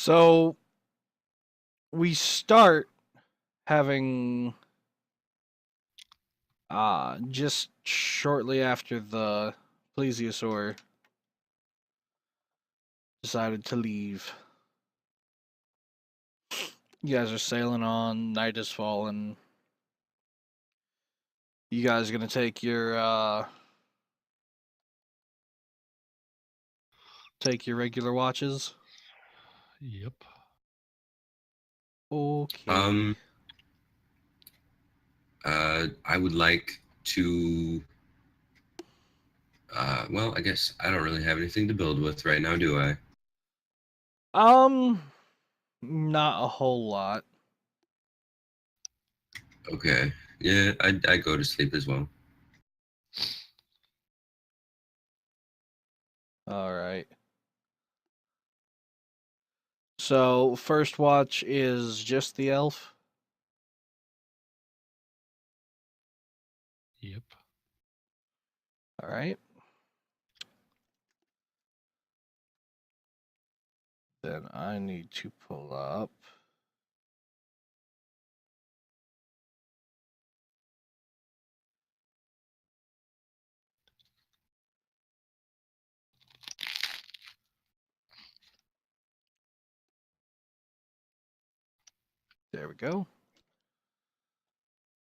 So we start having just shortly after the plesiosaur decided to leave. You guys are sailing on, night is falling. You guys gonna take your regular watches? Yep. Okay. I would like to. Well, I guess I don't really have anything to build with right now, do I? Um not a whole lot. Okay. Yeah, I go to sleep as well. All right. So first watch is just the elf. Yep. All right. Then I need to pull up. There we go.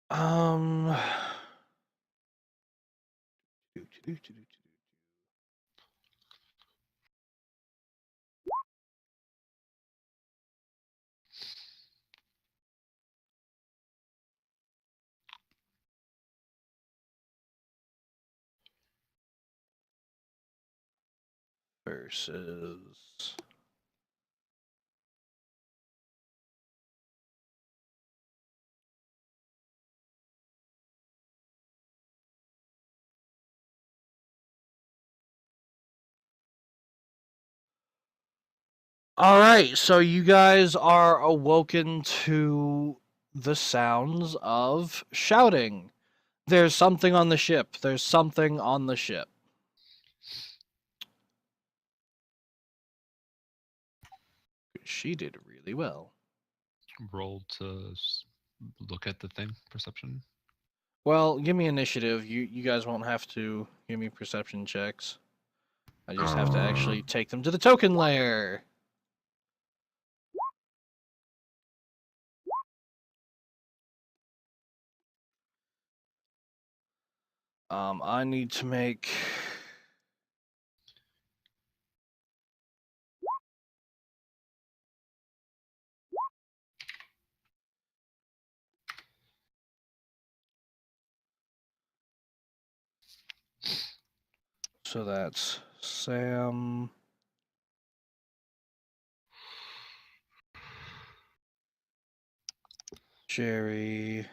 Um. Versus. All right, so you guys are awoken to the sounds of shouting. There's something on the ship. There's something on the ship. She did really well. Roll to look at the thing. Perception. Well, give me initiative. You guys won't have to give me perception checks. I just have to Uh, actually take them to the token layer. I need to make. So that's Sam, Jerry,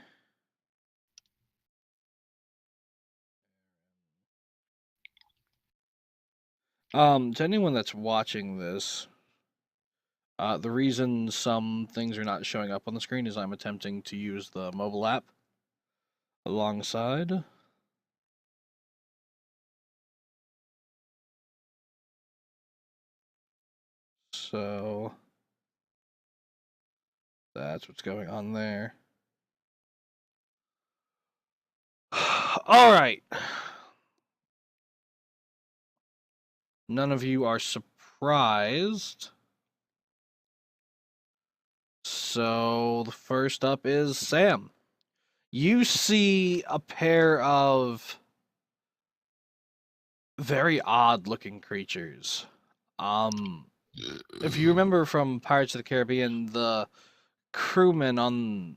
to anyone that's watching this, the reason some things are not showing up on the screen is I'm attempting to use the mobile app alongside. So that's what's going on there. All right. None of you are surprised. So the first up is Sam. You see a pair of very odd looking creatures. If you remember from Pirates of the Caribbean, the crewmen on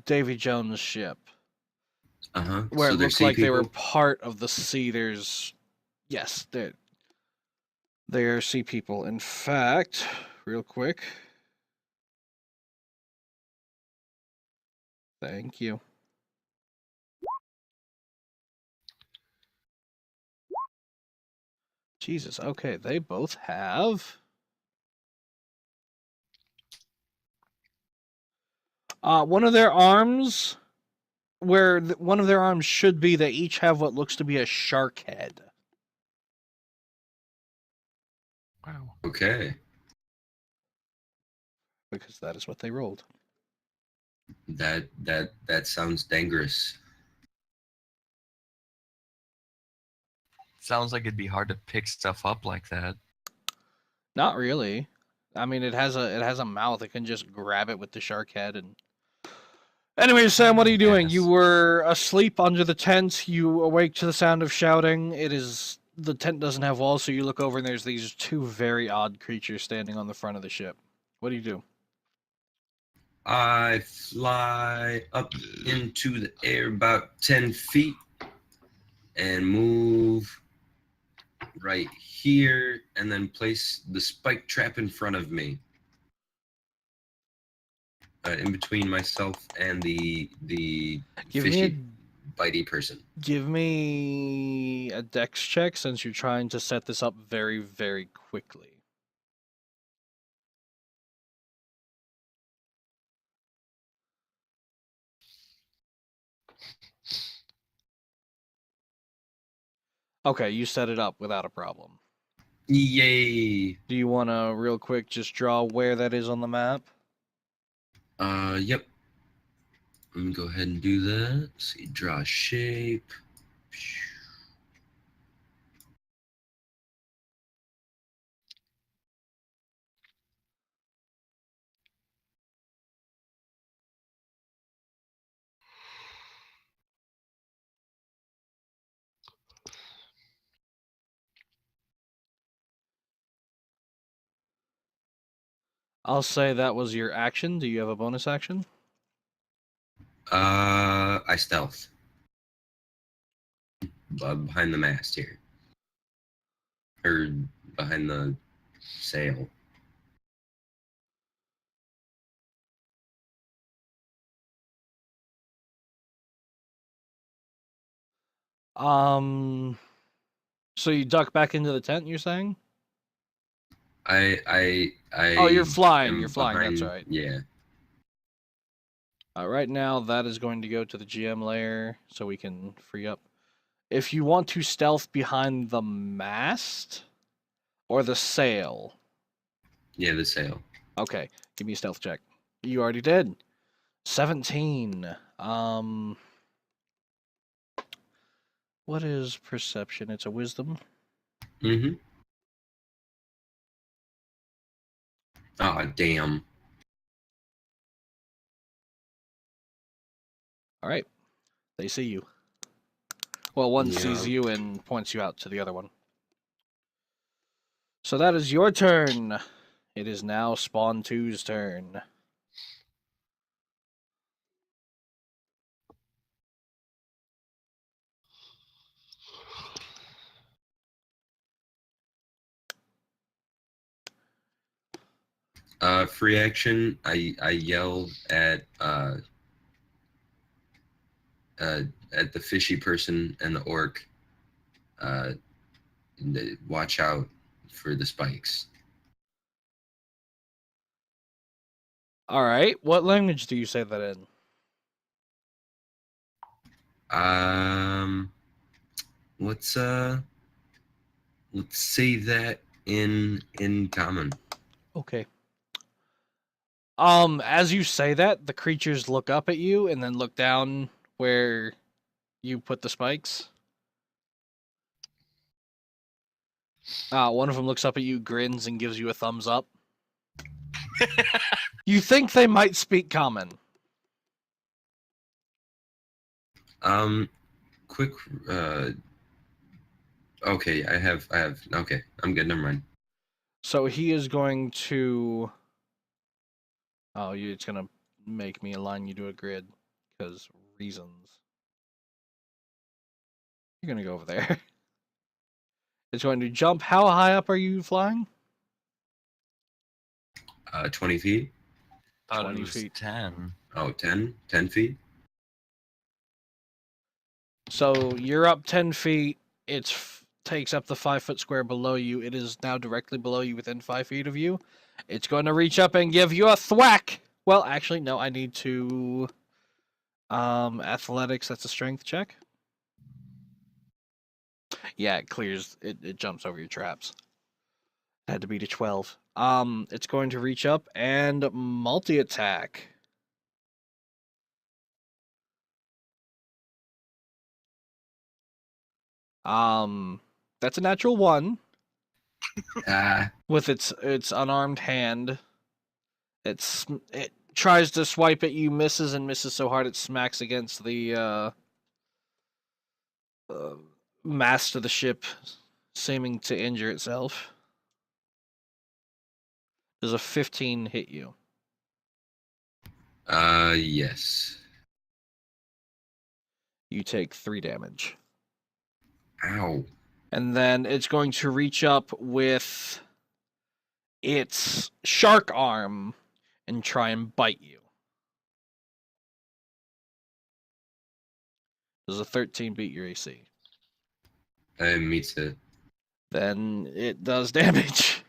Davy Jones' ship, uh-huh. where it So they're looked sea like they were people? part of the sea. Yes, they're sea people. In fact, real quick, thank you. Jesus, okay, they both have. One of their arms, where one of their arms should be, they each have what looks to be a shark head. Wow. Okay. because that is what they rolled. That sounds dangerous. Sounds like it'd be hard to pick stuff up like that. Not really. I mean, it has a mouth. It can just grab it with the shark head. And anyway, Sam, what are you doing? You Yes. were asleep under the tent. You awake to the sound of shouting. The tent doesn't have walls, so you look over and there's these two very odd creatures standing on the front of the ship. What do you do? I fly up into the air about 10 feet and move right here and then place the spike trap in front of me. In between myself and the fishy, bitey person. Give me a dex check since you're trying to set this up very, very quickly. Okay, you set it up without a problem. Yay! Do you want to real quick just draw where that is on the map? Yep. Let me go ahead and do that. Let's see, draw a shape. I'll say that was your action. Do you have a bonus action? I stealth. Behind the mast here. Or behind the sail. So you duck back into the tent, you're saying? I Oh, you're flying. am You're flying. behind- That's right. Yeah. Right now, that is going to go to the GM layer so we can free up. If you want to stealth behind the mast or the sail. Yeah, the sail. Okay, give me a stealth check. You already did. 17. What is perception? It's a wisdom. Mm-hmm. Oh, damn. All right. They see you. Well, one sees Yeah. you and points you out to the other one. So that is your turn. It is now Spawn 2's turn. Free action. I yell at the fishy person and the orc. Watch out for the spikes. All right. What language do you say that in? Let's say that in common. Okay. As you say that, the creatures look up at you and then look down where you put the spikes. One of them looks up at you, grins, and gives you a thumbs up. You think they might speak common. Quick. Okay, I have. Okay, I'm good. Never mind. So he is going to. Oh, it's gonna make me align you to a grid because reasons. You're gonna go over there. It's going to jump. How high up are you flying? 20 feet. Thought 20 it was feet. 10. Oh, 10 feet. So you're up 10 feet. It takes up the 5-foot square below you. It is now directly below you within 5 feet of you. It's going to reach up and give you a thwack. Well, actually, no, I need to... athletics, that's a strength check. Yeah, it clears, it jumps over your traps. Had to beat a 12. It's going to reach up and multi-attack. That's a natural 1 Ah, with its unarmed hand. It tries to swipe at you, misses and misses so hard it smacks against the mast of the ship, seeming to injure itself. Does a 15 hit you? yes. You take 3 damage. Ow. And then it's going to reach up with its shark arm and try and bite you. Does a 13 beat your AC? Meets it. Then it does damage.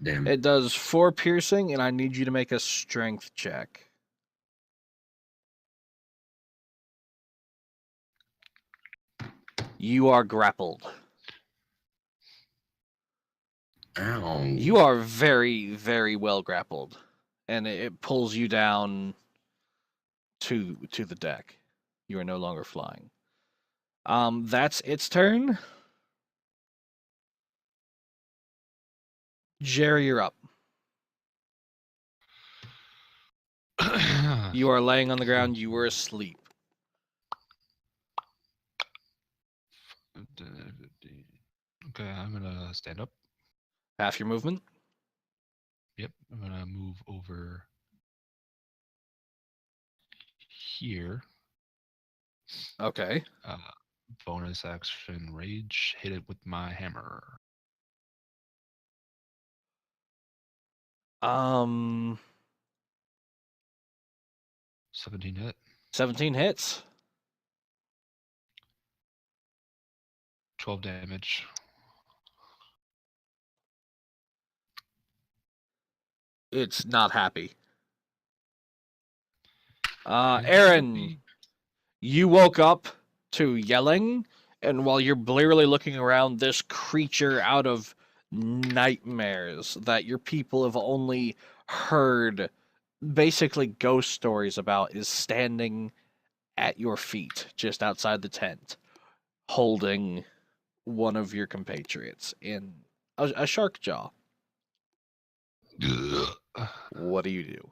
Damn. It does 4 piercing, and I need you to make a strength check. You are grappled. Ow. You are very, very well grappled, and it pulls you down to the deck. You are no longer flying. That's its turn. Jerry, you're up. You are laying on the ground. You were asleep. Okay, I'm gonna stand up. Half your movement. Yep, I'm gonna move over here. Okay. Bonus action rage, hit it with my hammer. 17 hit. 17 hits. 12 damage. It's not happy. It should Aaron, be. you woke up to yelling, and while you're blearily looking around, this creature out of nightmares that your people have only heard basically ghost stories about is standing at your feet just outside the tent, holding one of your compatriots in a shark jaw. What do you do?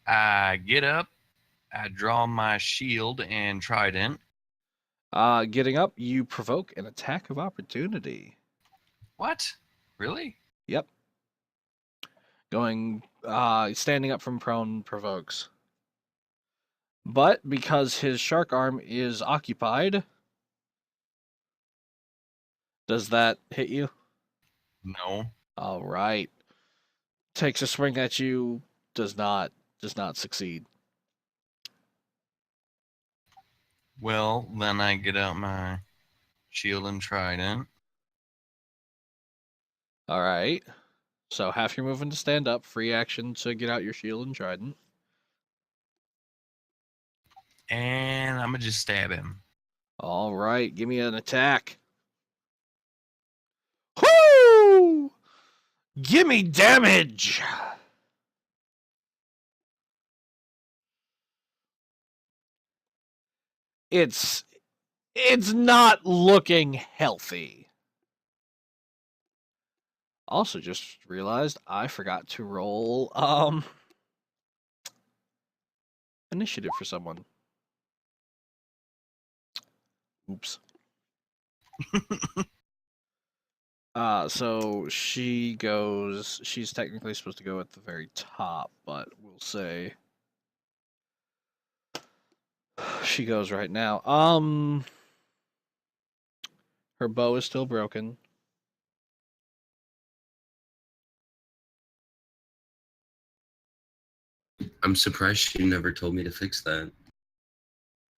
I get up, I draw my shield and trident. Getting up, you provoke an attack of opportunity. What? Really? Yep. Standing up from prone provokes. But because his shark arm is occupied, does that hit you? No. All right. Takes a swing at you, does not succeed. Well, then I get out my shield and trident. All right. So half your movement to stand up, free action to get out your shield and trident. And I'm going to just stab him. All right, give me an attack. Whoo! Give me damage. It's not looking healthy. Also just realized I forgot to roll initiative for someone. Oops. So she's technically supposed to go at the very top, but we'll say she goes right now. Her bow is still broken. I'm surprised she never told me to fix that.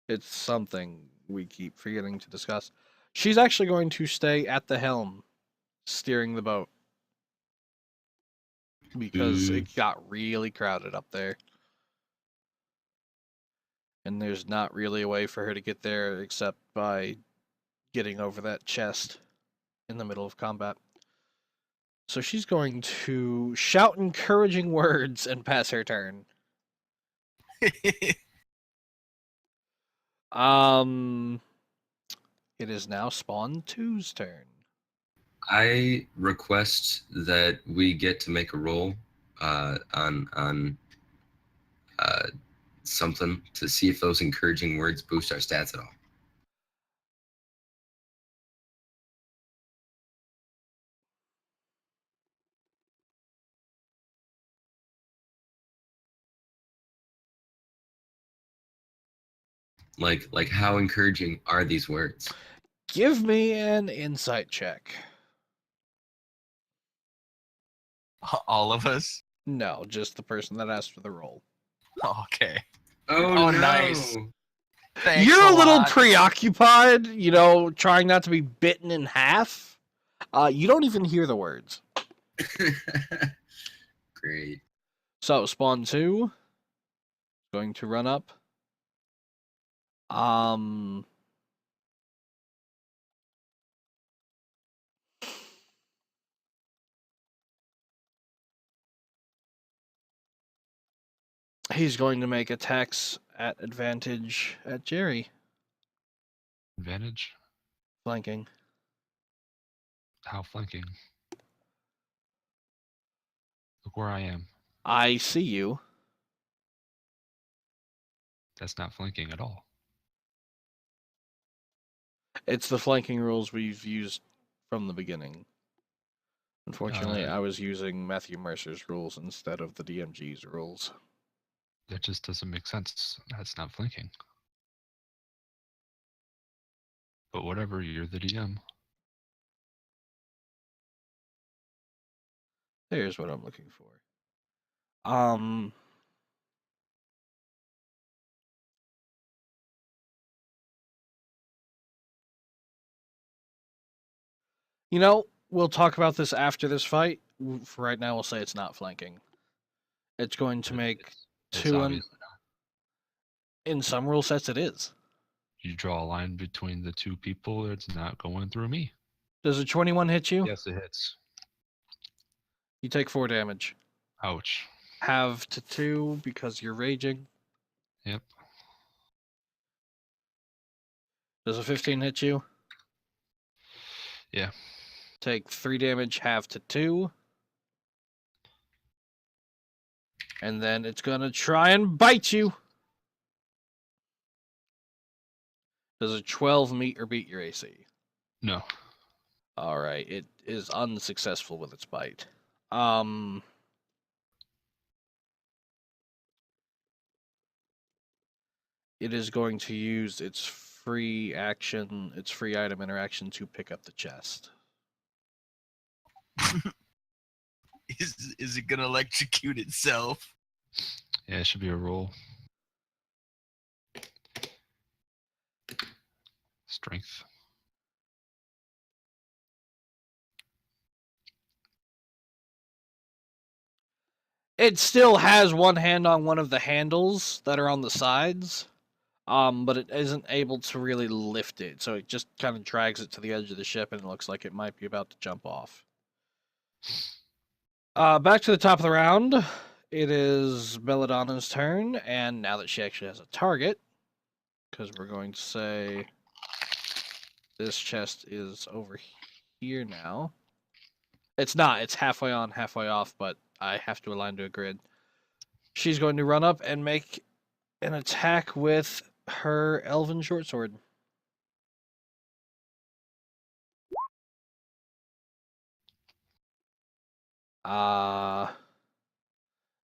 It's something we keep forgetting to discuss. She's actually going to stay at the helm, steering the boat. Because it got really crowded up there. And there's not really a way for her to get there except by getting over that chest in the middle of combat. So she's going to shout encouraging words and pass her turn. It is now Spawn 2's turn. I request that we get to make a roll on something to see if those encouraging words boost our stats at all. Like how encouraging are these words? Give me an insight check. All of us? No, just the person that asked for the roll. Okay. Oh, Oh, no. nice. Thanks You're a little lot. preoccupied, trying not to be bitten in half. You don't even hear the words. Great. So, Spawn 2 going to run up. He's going to make attacks at advantage at Jerry, Advantage? flanking. How flanking? Look where I am. I see you. That's not flanking at all. It's the flanking rules we've used from the beginning. Unfortunately, I was using Matthew Mercer's rules instead of the DMG's rules. That just doesn't make sense. That's not flanking. But whatever, you're the DM. Here's what I'm looking for. We'll talk about this after this fight. For right now, we'll say it's not flanking. It's going to make It's two. obviously not. In some rule sets, it is. You draw a line between the two people, it's not going through me. Does a 21 hit you? Yes, it hits. You take 4 damage. Ouch. Halve to 2 because you're raging. Yep. Does a 15 hit you? Yeah. Take 3 damage, halve to 2. And then it's gonna try and bite you. Does a 12 meet or beat your AC? No. Alright, it is unsuccessful with its bite. It is going to use its free item interaction to pick up the chest. Is it gonna electrocute itself? Yeah, it should be a roll. Strength. It still has one hand on one of the handles that are on the sides, but it isn't able to really lift it, so it just kind of drags it to the edge of the ship, and it looks like it might be about to jump off. Back to the top of the round. It is Belladonna's turn, and now that she actually has a target, because we're going to say this chest is over here now. It's not. It's halfway on, halfway off, but I have to align to a grid. She's going to run up and make an attack with her elven short sword. Uh,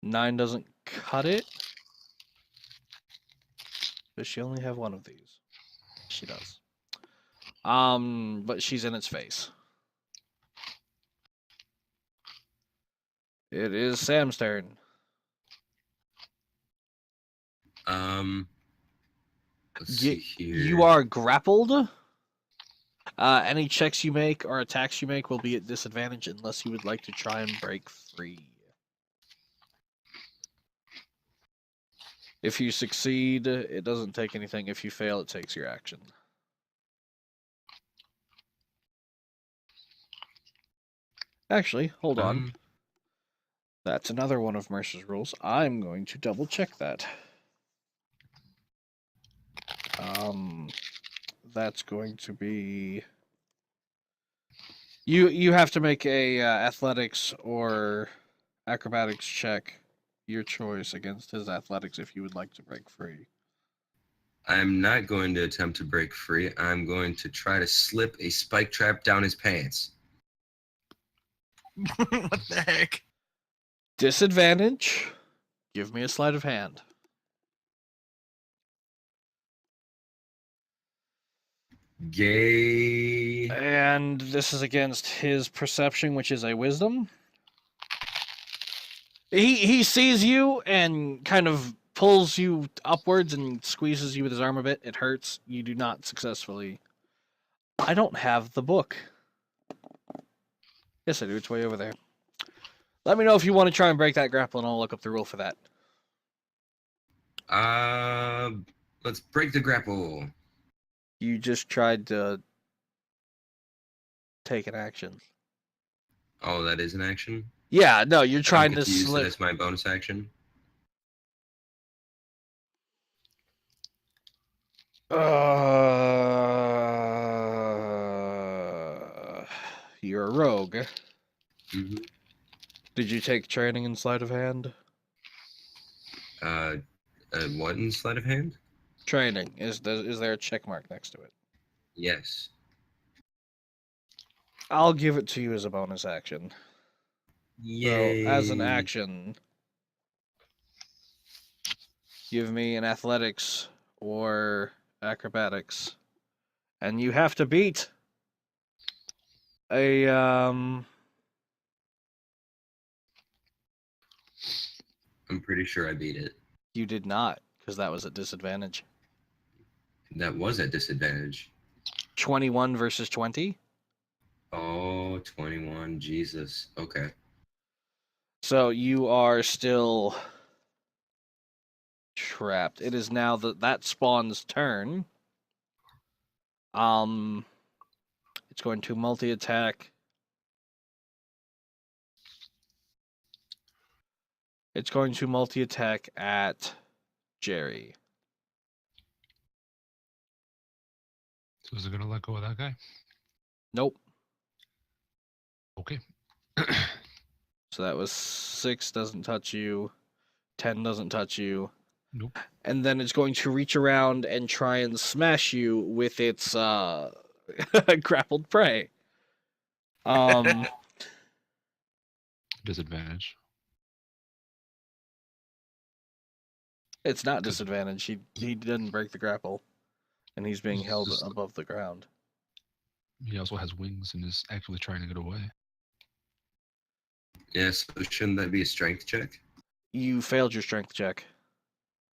9 doesn't cut it. Does she only have one of these? She does. But she's in its face. It is Sam's turn. Let's see here. You are grappled. Any checks you make or attacks you make will be at disadvantage unless you would like to try and break free. If you succeed, it doesn't take anything. If you fail, it takes your action. Actually, hold on. That's another one of Mercer's rules. I'm going to double check that. That's going to be... You have to make a athletics or acrobatics check, your choice, against his athletics if you would like to break free. I'm not going to attempt to break free. I'm going to try to slip a spike trap down his pants. What the heck? Disadvantage. Give me a sleight of hand. Gay. And this is against his perception, which is a wisdom. He sees you and kind of pulls you upwards and squeezes you with his arm a bit. It hurts. You do not successfully. I don't have the book. Yes, I do. It's way over there. Let me know if you want to try and break that grapple, and I'll look up the rule for that. Let's break the grapple. You just tried to take an action. Oh, that is an action? Yeah, no, you're I trying don't get to use slip. it as my bonus action. You're a rogue. Mm-hmm. Did you take training in sleight of hand? What in sleight of hand? Training. Is there a check mark next to it? Yes. I'll give it to you as a bonus action. Yay. So, as an action, give me an athletics or acrobatics. And you have to beat a, I'm pretty sure I beat it. You did not, because that was at disadvantage. That was at disadvantage. 21 versus 20? Oh, 21. Jesus. Okay. So you are still trapped. It is now that spawn's turn. It's going to multi-attack. It's going to multi-attack at Jerry. So is it gonna let go of that guy? Nope. Okay. So that was 6 doesn't touch you. 10 doesn't touch you. Nope. And then it's going to reach around and try and smash you with its grappled prey. Disadvantage. It's not disadvantage. He didn't break the grapple, and he's being held Just- above the ground. He also has wings and is actively trying to get away. Yeah, so shouldn't that be a strength check? You failed your strength check,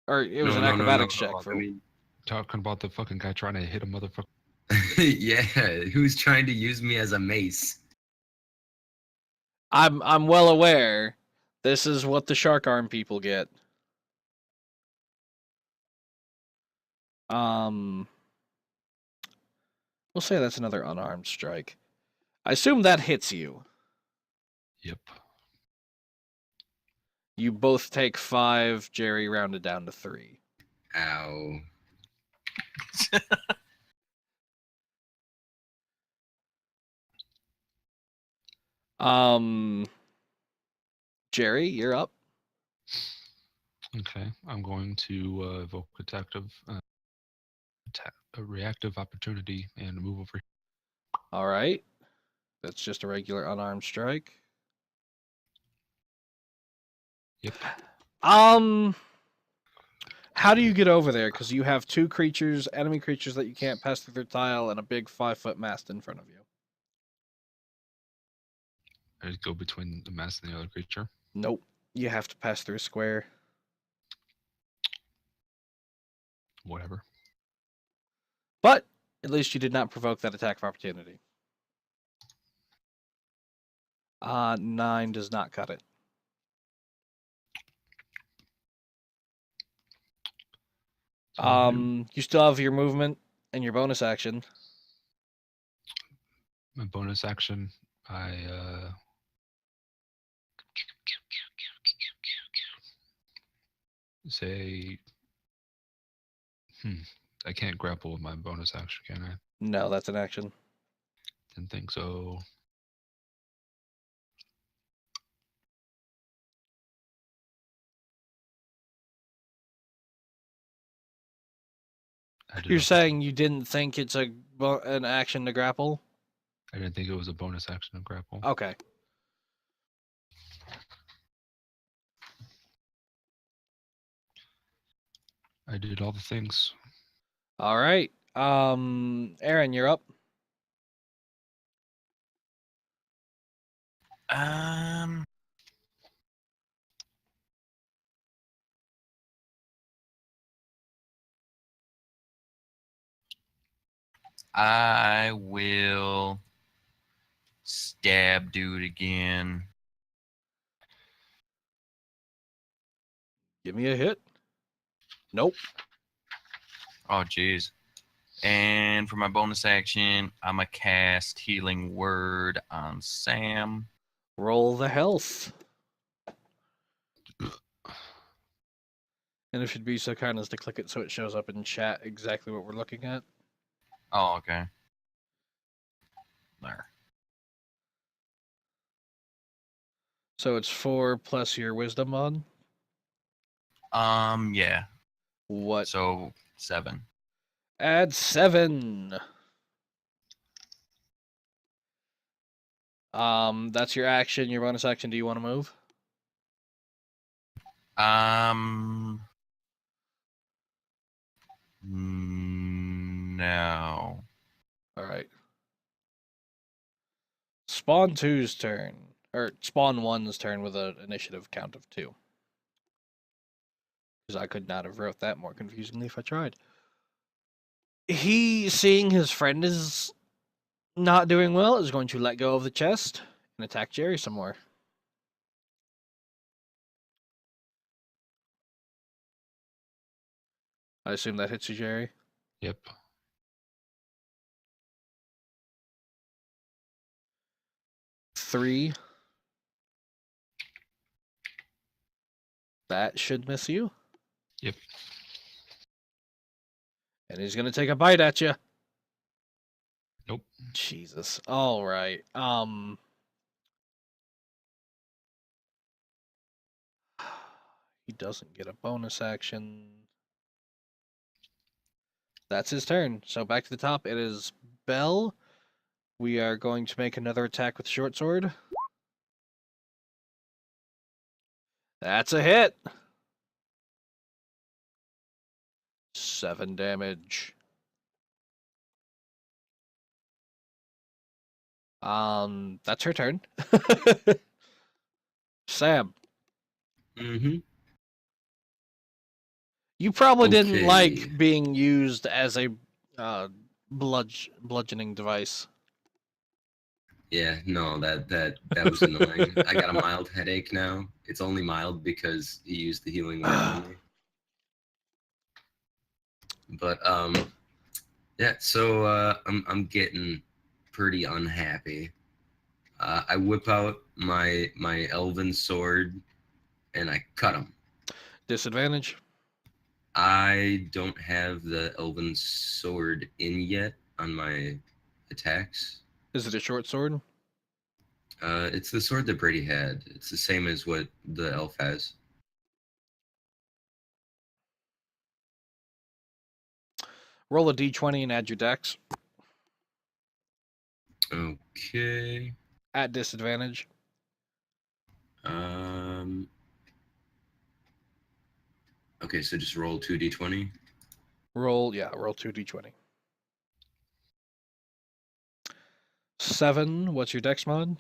or it was No, an no, no, acrobatics no. check. I For mean, Talking about the fucking guy trying to hit a motherfucker. yeah, who's trying to use me as a mace? I'm well aware. This is what the shark arm people get. We'll say that's another unarmed strike. I assume that hits you. Yep. You both take 5. Jerry rounded down to 3. Ow. Jerry, you're up. Okay. I'm going to evoke a reactive opportunity and move over. All right. That's just a regular unarmed strike. Yep. How do you get over there? Because you have 2 creatures, enemy creatures that you can't pass through their tile, and a big 5-foot mast in front of you. I just go between the mast and the other creature. Nope. You have to pass through a square. Whatever. But at least you did not provoke that attack of opportunity. 9 does not cut it. You still have your movement and your bonus action. My bonus action, I say, I can't grapple with my bonus action, can I? No, that's an action. Didn't think so. You're saying you didn't think it's an action to grapple? I didn't think it was a bonus action to grapple. Okay. I did all the things. All right. Aaron, you're up. I will stab dude again. Give me a hit. Nope. Oh, jeez. And for my bonus action, I'm going to cast Healing Word on Sam. Roll the health. And if you'd be so kind as to click it so it shows up in chat exactly what we're looking at. Oh, okay. There. So it's 4 plus your wisdom on? Yeah. What? So 7. Add 7. That's your action, your bonus action. Do you want to move? No. All right. Spawn 2's turn. Or Spawn 1's turn with an initiative count of 2. Because I could not have wrote that more confusingly if I tried. He, seeing his friend is not doing well, is going to let go of the chest and attack Jerry some more. I assume that hits you, Jerry. Yep. Three. That should miss you. Yep. And he's gonna take a bite at you. Nope. Jesus. All right. He doesn't get a bonus action. That's his turn. So back to the top. It is Bell. We are going to make another attack with short sword. That's a hit. 7 damage. That's her turn. Sam. Mm-hmm. You probably didn't Okay. like being used as a bludgeoning device. Yeah, no, that was annoying. I got a mild headache now. It's only mild because he used the healing word on me. But yeah. So I'm getting pretty unhappy. I whip out my elven sword and I cut him. Disadvantage. I don't have the elven sword in yet on my attacks. Is it a short sword? It's the sword that Brady had. It's the same as what the elf has. Roll a d20 and add your dex. Okay. At disadvantage. Okay, so just roll 2d20. Roll 2 d20. 7. What's your dex mod?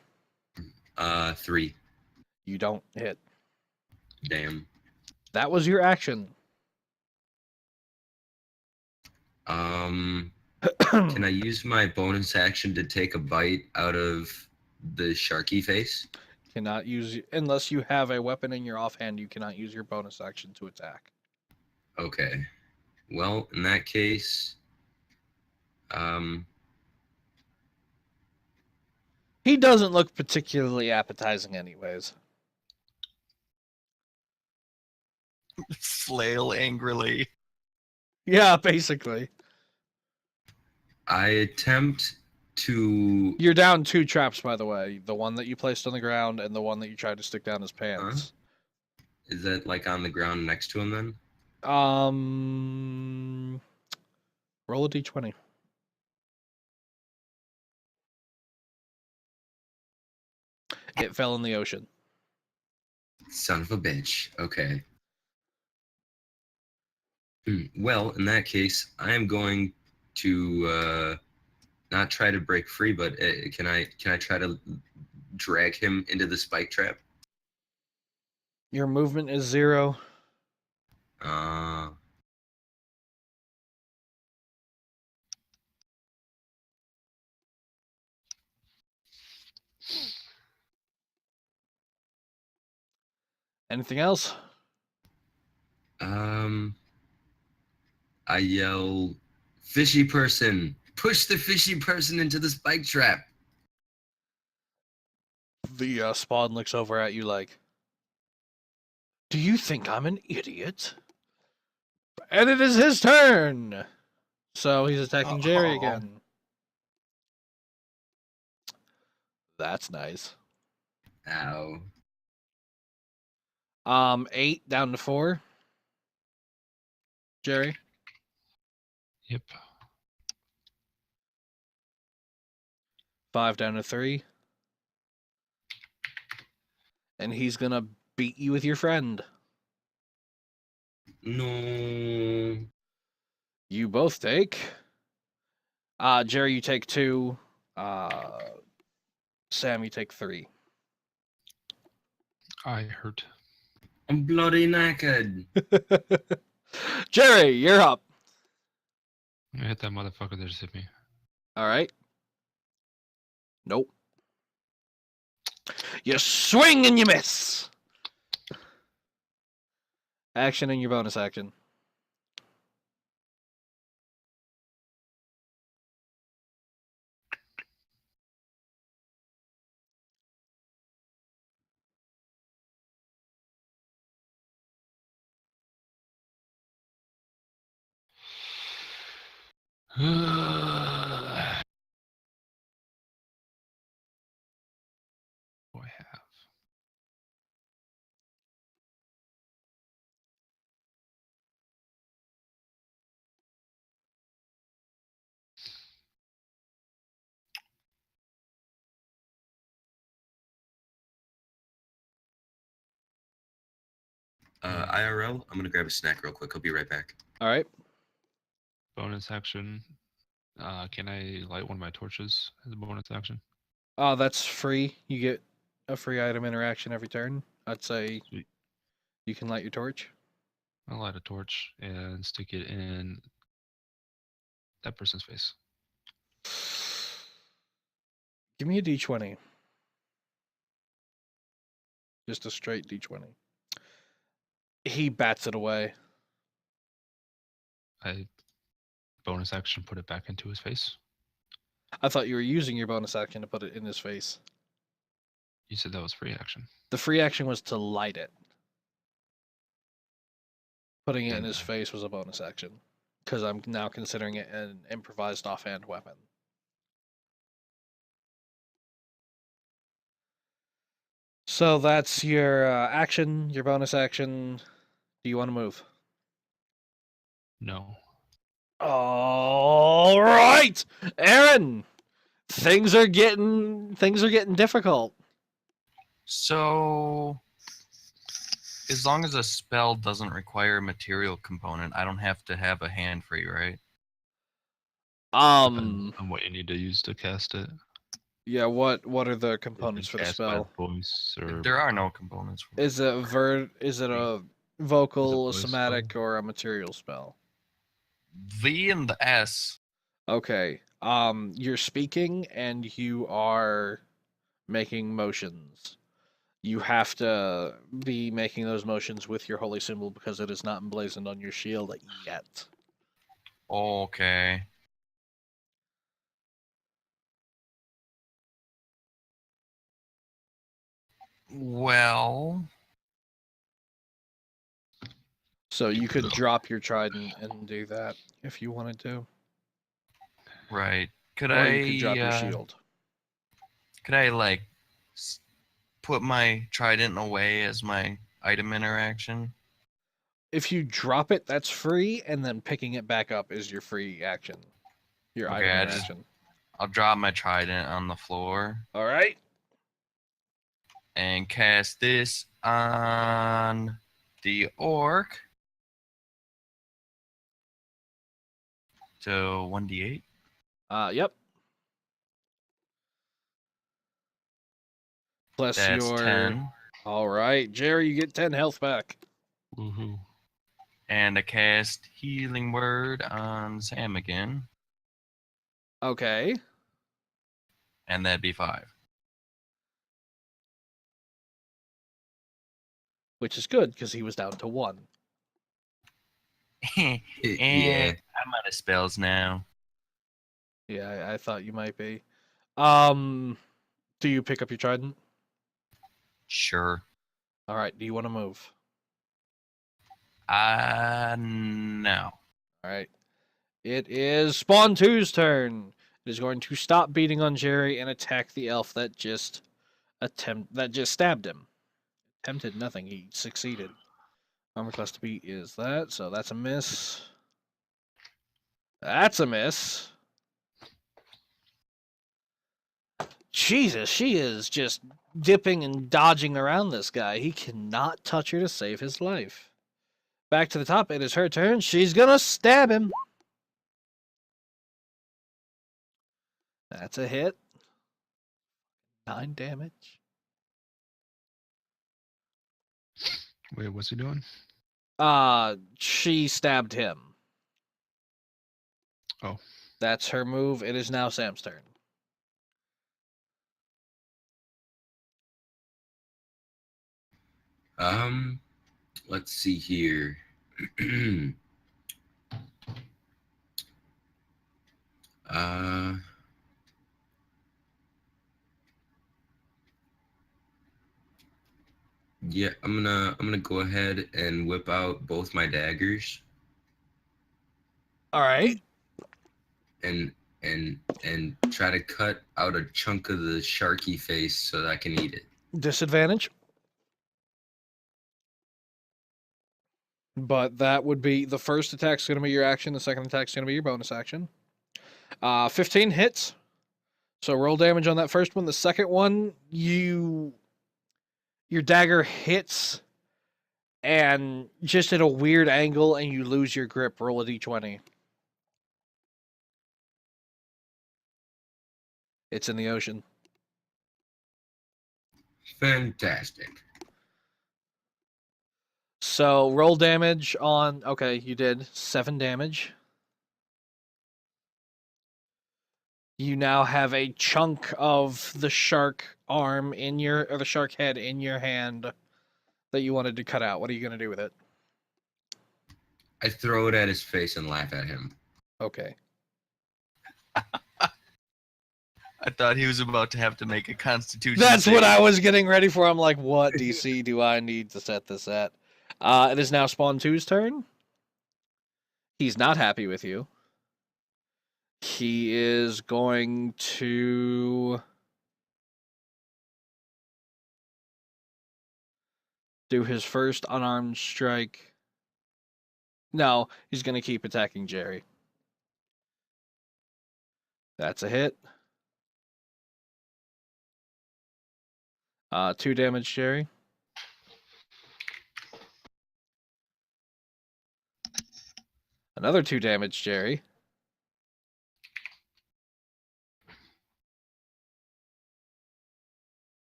3. You don't hit. Damn. That was your action. Can I use my bonus action to take a bite out of the sharky face? Cannot use, unless you have a weapon in your offhand, you cannot use your bonus action to attack. Okay. Well, in that case, He doesn't look particularly appetizing, anyways. Flail angrily. Yeah, basically. I attempt to. You're down 2 traps, by the way. The one that you placed on the ground and the one that you tried to stick down his pants. Is that like on the ground next to him then? Roll a d20. It fell in the ocean. Son of a bitch. Okay. Well, in that case, I am going to not try to break free, but can I try to drag him into the spike trap? Your movement is 0. Uh, Anything else? I yell, "Fishy person! Push the fishy person into the spike trap!" The spawn looks over at you like, do you think I'm an idiot? And it is his turn! So he's attacking Jerry again. That's nice. Ow. 8 down to 4. Jerry? Yep. 5 down to 3. And he's gonna beat you with your friend. No. You both take. Jerry, you take 2. Sam, you take 3. I hurt. I'm bloody naked. Jerry, you're up. I'm gonna hit that motherfucker that just hit me. All right. Nope. You swing and you miss. Action and your bonus action. What do I have? IRL, I'm gonna grab a snack real quick. I'll be right back. All right. Bonus action. Can I light one of my torches as a bonus action? That's free. You get a free item interaction every turn. I'd say Sweet. you can light your torch. I'll light a torch and stick it in that person's face. Give me a d20. Just a straight d20. He bats it away. I bonus action put it back into his face. I thought you were using your bonus action to put it in his face. You said that was free action. The free action was to light it. Putting it in Then his I- face was a bonus action. Because I'm now considering it an improvised offhand weapon. So that's your action, your bonus action. Do you want to move? No. All right, Aaron. Things are getting difficult. So, as long as a spell doesn't require a material component, I don't have to have a hand free, right? Depends on what you need to use to cast it. Yeah. What are the If components it's for the cast by spell? voice or There are no components. For Is it Is it a vocal, a voice somatic, spell? or a material spell? V and the S. Okay. You're speaking and you are making motions. You have to be making those motions with your holy symbol because it is not emblazoned on your shield yet. Okay. Well, So you could drop your trident and do that if you wanted to, right. or you could drop your shield. Could I like put my trident away as my item interaction? If you drop it, that's free, and then picking it back up is your free action, your Okay, item interaction. I'll drop my trident on the floor All right. and cast this on the orc. So 1d8. Yep. Plus That's your. 10. All right, Jerry, you get 10 health back. Woohoo. And I cast Healing Word on Sam again. Okay. And that'd be 5. Which is good because he was down to 1. And Yeah. I'm out of spells now. Yeah, I thought you might be. Do you pick up your trident? Sure. All right. Do you want to move? No. All right. It is Spawn 2's turn. It is going to stop beating on Jerry and attack the elf that just stabbed him. Attempted nothing. He succeeded. Armor class to beat is that, so that's a miss. That's a miss. Jesus, she is just dipping and dodging around this guy. He cannot touch her to save his life. Back to the top. It is her turn. She's gonna stab him. That's a hit. 9 damage. Wait, what's he doing? She stabbed him. Oh. That's her move. It is now Sam's turn. Let's see here. uh, yeah, I'm gonna go ahead and whip out both my daggers All right. and try to cut out a chunk of the sharky face so that I can eat it. Disadvantage. But that would be the first attack's going to be your action. The second attack's going to be your bonus action. 15 hits. So roll damage on that first one. The second one, your dagger hits and just at a weird angle, and you lose your grip. Roll a d20. It's in the ocean. Fantastic. So roll damage on. Okay, you did 7 damage. You now have a chunk of the shark arm or the shark head in your hand that you wanted to cut out. What are you going to do with it? I throw it at his face and laugh at him. Okay. I thought he was about to have to make a constitution That's save. what I was getting ready for. I'm like, what DC do I need to set this at? It is now Spawn 2's turn. He's not happy with you. He is going to do his first unarmed strike. No, he's going to keep attacking Jerry. That's a hit. 2 damage, Jerry. Another 2 damage, Jerry.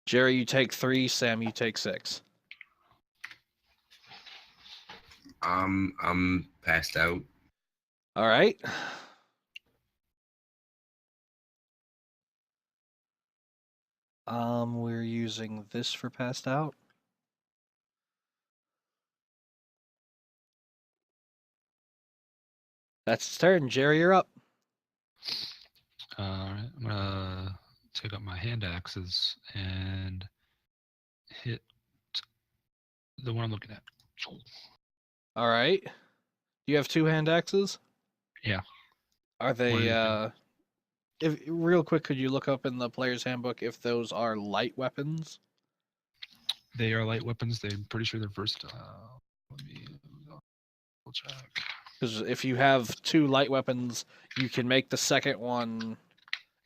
Jerry, you take 3. Sam, you take 6. I'm passed out. All right. We're using this for passed out. That's its turn. Jerry, you're up. Alright, I'm gonna take up my hand axes and hit the one I'm looking at. All right. You have two hand axes? Yeah. Are One they, in each hand. if real quick, could you look up in the player's handbook if those are light weapons? They are light weapons. I'm pretty sure they're versatile. Let me double check. Because if you have two light weapons, you can make the second one,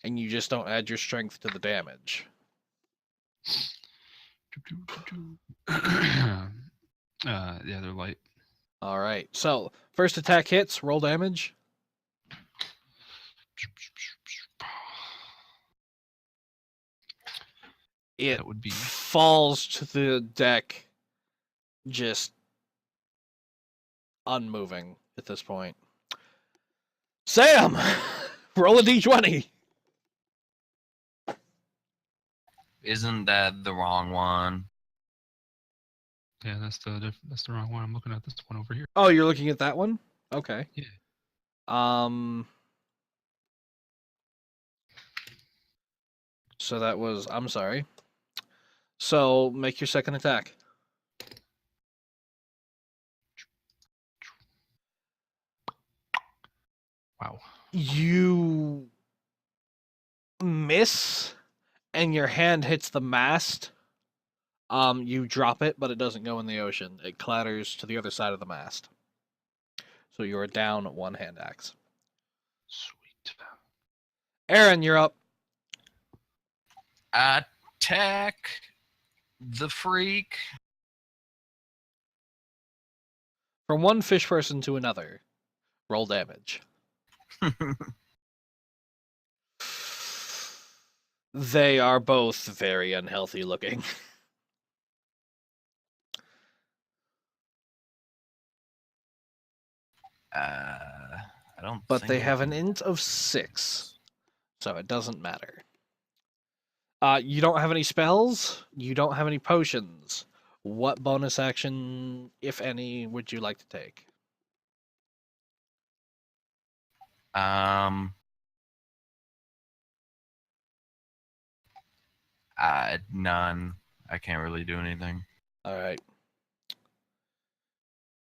and you just don't add your strength to the damage. Yeah, they're light. All right. So first attack hits. Roll damage. It That would be falls to the deck, just unmoving at this point. Sam, roll a d20. Isn't that the wrong one? yeah. That's the wrong one. I'm looking at this one over here. Oh, you're looking at that one? Okay. Yeah. So that was. I'm sorry. So make your second attack. Wow. You miss, and your hand hits the mast. You drop it, but it doesn't go in the ocean. It clatters to the other side of the mast. So you are down one hand axe. Sweet. Aaron, you're up. Attack the freak. From one fish person to another, roll damage. They are both very unhealthy looking. I don't. But think they I have an can- int of 6, so it doesn't matter. You don't have any spells. You don't have any potions. What bonus action, if any, would you like to take? None. I can't really do anything. All right.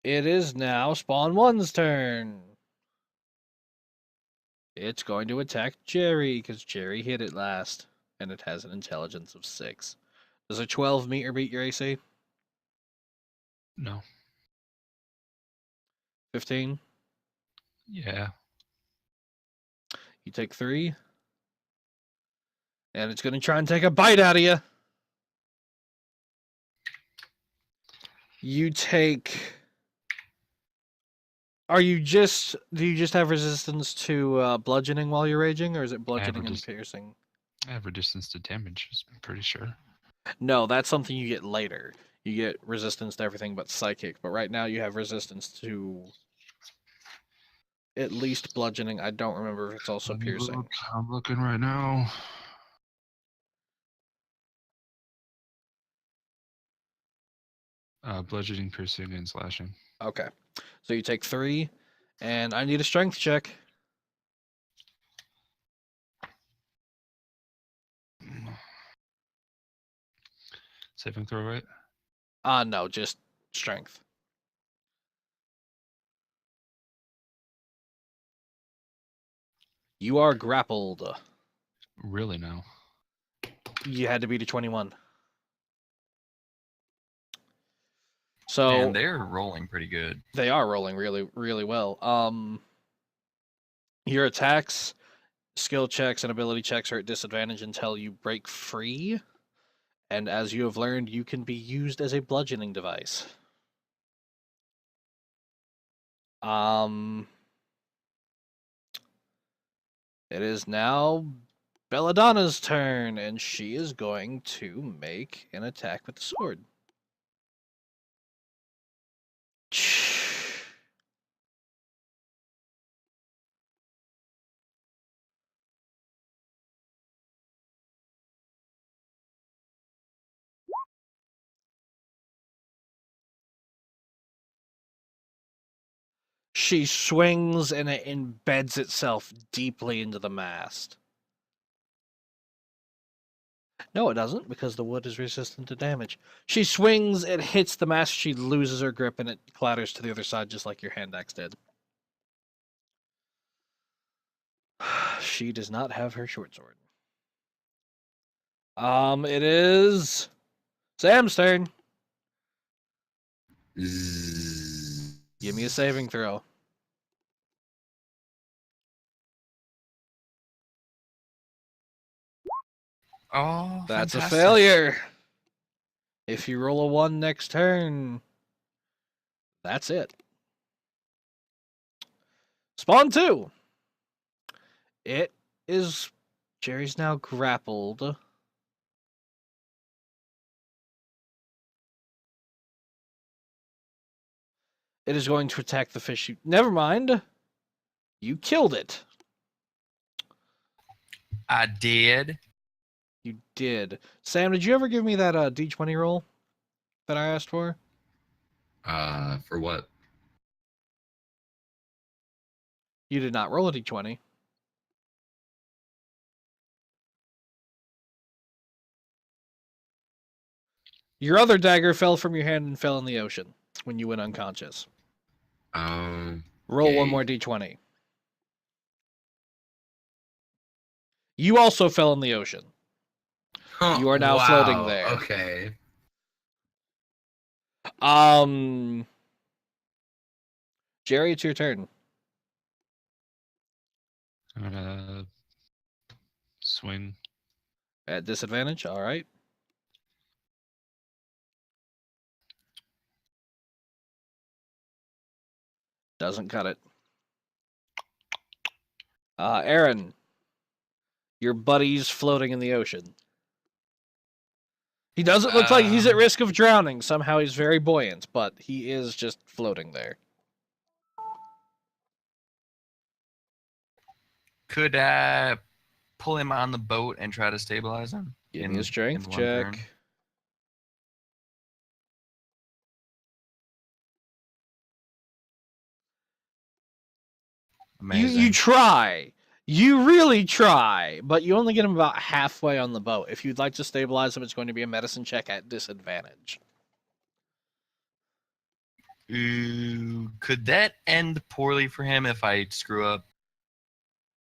It is now Spawn 1's turn. It's going to attack Jerry because Jerry hit it last, and it has an intelligence of 6. Does a 12 meet or beat your AC? No. 15? Yeah. You take 3. And it's going to try and take a bite out of you. You take... Do you just have resistance to bludgeoning while you're raging, or is it bludgeoning and resist- piercing? I have resistance to damage. I'm pretty sure. No, that's something you get later. You get resistance to everything but psychic, but right now you have resistance to at least bludgeoning. I don't remember if it's also Let me piercing. look. I'm looking right now. Bludgeoning, piercing, and slashing. Okay. So you take 3, and I need a strength check. Saving throw, right? No, just strength. You are grappled. Really now. You had to beat a 21. So And they're rolling pretty good. they are rolling really, really well. Your attacks, skill checks, and ability checks are at disadvantage until you break free. And as you have learned, you can be used as a bludgeoning device. It is now Belladonna's turn, and she is going to make an attack with the sword. She swings and it embeds itself deeply into the mast. No, it doesn't, because the wood is resistant to damage. She swings, it hits the mast, she loses her grip, and it clatters to the other side just like your hand axe did. She does not have her short sword. It is Sam's turn. Zzz. Give me a saving throw. Oh, That's a fantastic. failure. If you roll a 1 next turn, that's it. Spawn 2. It is... Jerry's now grappled. It is going to attack the fish. Never mind. You killed it. I did. You did. Sam, did you ever give me that D20 roll that I asked for? For what? You did not roll a D20. Your other dagger fell from your hand and fell in the ocean when you went unconscious. Roll one yay. more D20. You also fell in the ocean. Huh, You are now wow, floating there. Okay. Jerry, it's your turn. I'm gonna swing. At disadvantage, all right. Doesn't cut it. Aaron, your buddy's floating in the ocean. He doesn't look like he's at risk of drowning. Somehow he's very buoyant, but he is just floating there. Could I pull him on the boat and try to stabilize him? Give me a strength one check. turn? Amazing. You try. You really try, but you only get him about halfway on the boat. If you'd like to stabilize him, it's going to be a medicine check at disadvantage. Ooh, could that end poorly for him if I screw up?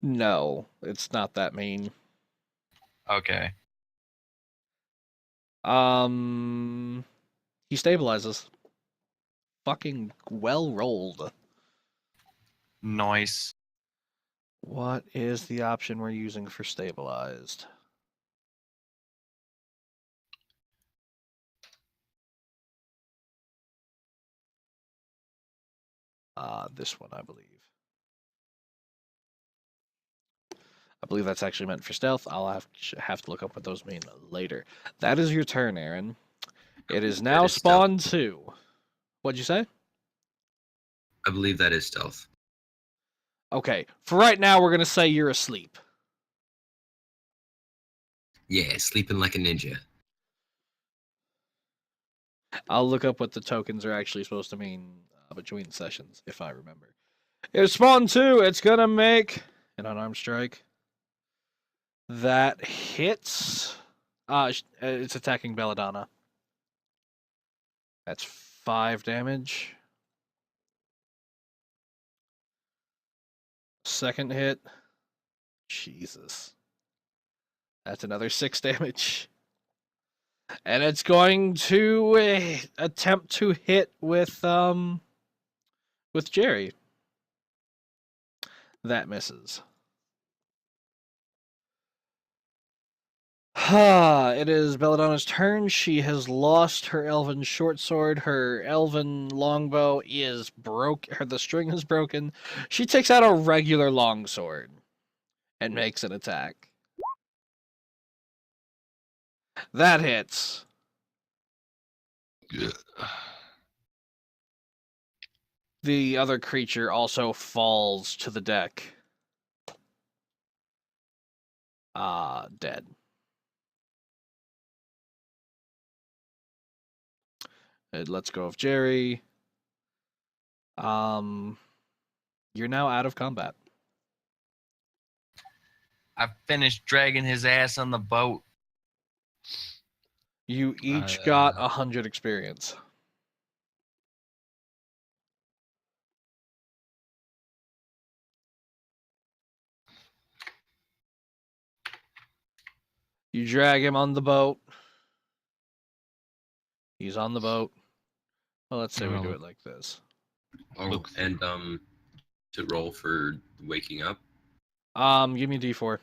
No, it's not that mean. Okay. He stabilizes. Fucking well rolled. Nice. What is the option we're using for stabilized? This one, I believe. I believe that's actually meant for stealth. I'll have to look up what those mean later. That is your turn, Aaron. It is now is stealth. spawn 2. What'd you say? I believe that is stealth. Okay, for right now, we're going to say you're asleep. Yeah, sleeping like a ninja. I'll look up what the tokens are actually supposed to mean between sessions, if I remember. It's spawn 2. It's going to make an unarmed strike. That hits. It's attacking Belladonna. That's 5 damage. Second hit. Jesus. That's another 6 damage. And it's going to attempt to hit with Jerry. That misses. It is Belladonna's turn. She has lost her elven short sword. Her elven longbow is the string is broken. She takes out a regular longsword and makes an attack. That hits. The other creature also falls to the deck. Dead. Let's go of Jerry. You're now out of combat. I finished dragging his ass on the boat. You each got 100 experience. You drag him on the boat. He's on the boat. Well, let's say we do it like this. Oh, Look and to roll for waking up. Give me a D4.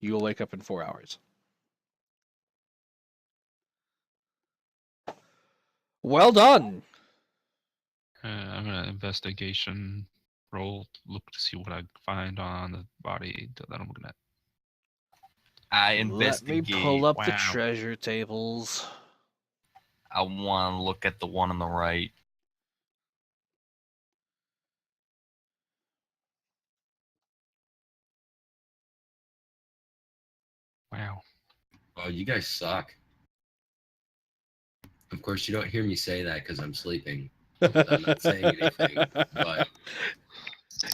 You will wake up in 4 hours. Well done. I'm gonna investigation roll, look to see what I find on the body that I'm looking at. I Let me investigate. pull up the Wow. treasure tables. I want to look at the one on the right. Wow. Oh, you guys suck. Of course, you don't hear me say that because I'm sleeping. I'm not saying anything, but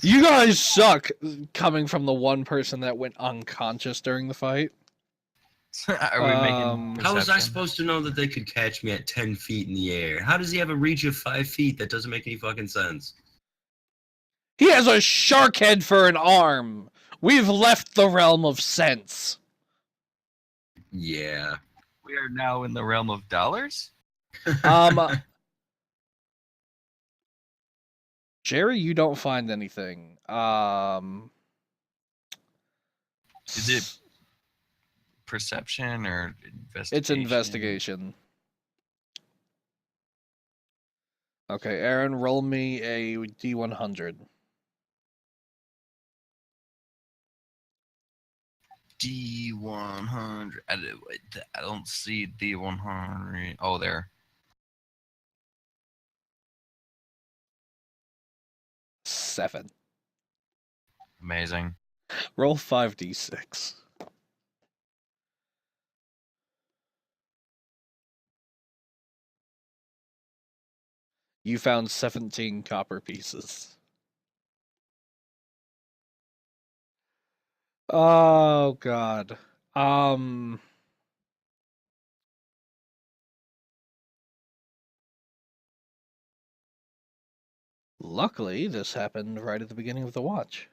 You guys suck, coming from the one person that went unconscious during the fight. Are we making how was I perception? supposed to know that they could catch me at 10 feet in the air? How does he have a reach of 5 feet? That doesn't make any fucking sense. He has a shark head for an arm. We've left the realm of sense. Yeah. We are now in the realm of dollars? Jerry, you don't find anything. Is it perception or investigation? It's investigation. Okay, Aaron, roll me a D100. D100. I don't see D100. Oh, there. 7. Amazing. Roll 5d6. You found 17 copper pieces. Oh god. Luckily, this happened right at the beginning of the watch.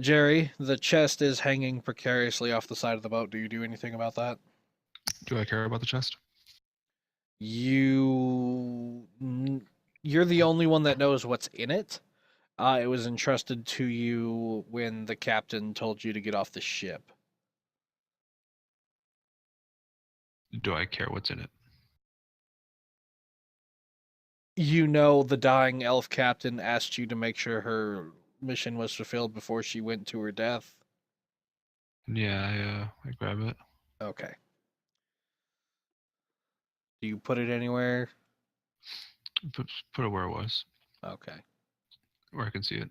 Jerry, the chest is hanging precariously off the side of the boat. Do you do anything about that? Do I care about the chest? You're the only one that knows what's in it. It was entrusted to you when the captain told you to get off the ship. Do I care what's in it? You know the dying elf captain asked you to make sure her mission was fulfilled before she went to her death. Yeah, I grab it. Okay. Do you put it anywhere? Put it where it was, Okay. where I can see it.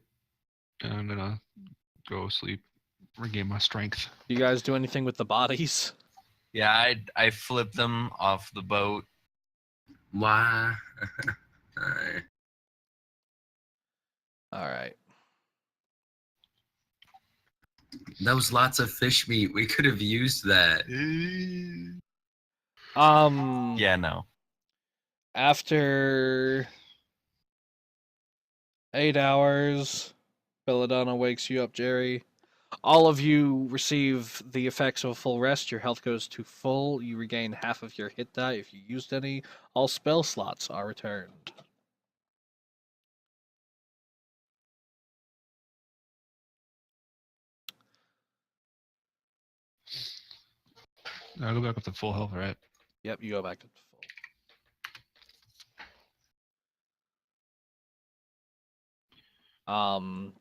And I'm gonna go sleep, regain my strength. Do you guys do anything with the bodies? Yeah, I flipped them off the boat. Why? All right. That was lots of fish meat. We could have used that. Yeah, no. After 8 hours, Belladonna wakes you up, Jerry. All of you receive the effects of a full rest. Your health goes to full. You regain half of your hit die if you used any. All spell slots are returned. I go back up to full health, right? Yep, you go back to full.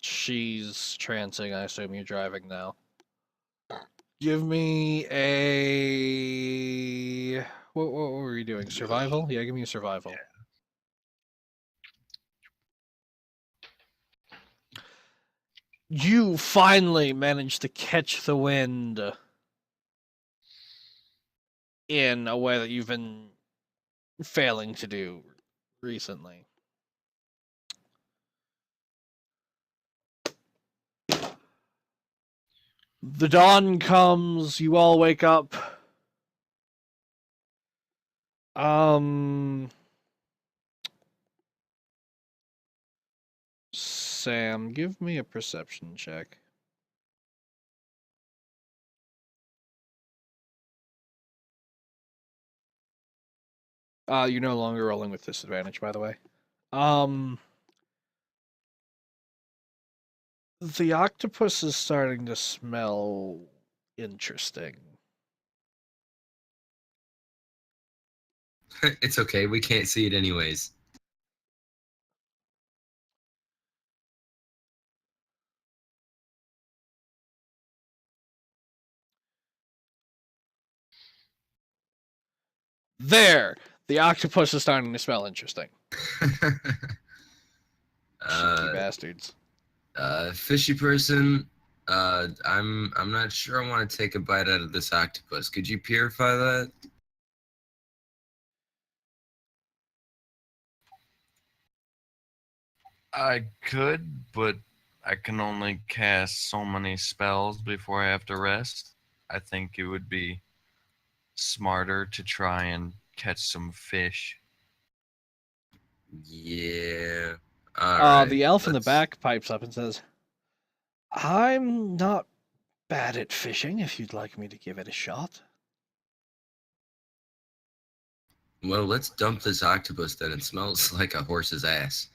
She's trancing. I assume you're driving now. Give me a... What were you doing? Survival? Yeah, give me a survival. You finally managed to catch the wind in a way that you've been failing to do recently. The dawn comes, you all wake up. Sam, give me a perception check. You're no longer rolling with disadvantage, by the way. The octopus is starting to smell interesting. It's okay. We can't see it anyways. There! The octopus is starting to smell interesting. Cheeky uh, bastards. Fishy person. I'm not sure I want to take a bite out of this octopus. Could you purify that? I could, but I can only cast so many spells before I have to rest. I think it would be smarter to try and catch some fish. Yeah. All right. The elf in the let's- back pipes up and says, I'm not bad at fishing if you'd like me to give it a shot. Well, let's dump this octopus then. It smells like a horse's ass.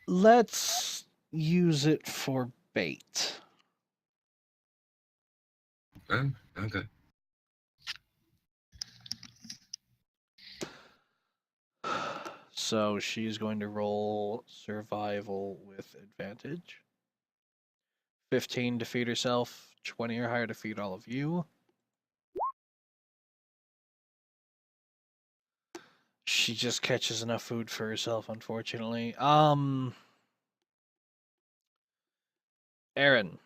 Let's use it for bait. Oh, okay. So she's going to roll survival with advantage. 15 to feed herself, 20 or higher to feed all of you. She just catches enough food for herself, unfortunately. Aaron,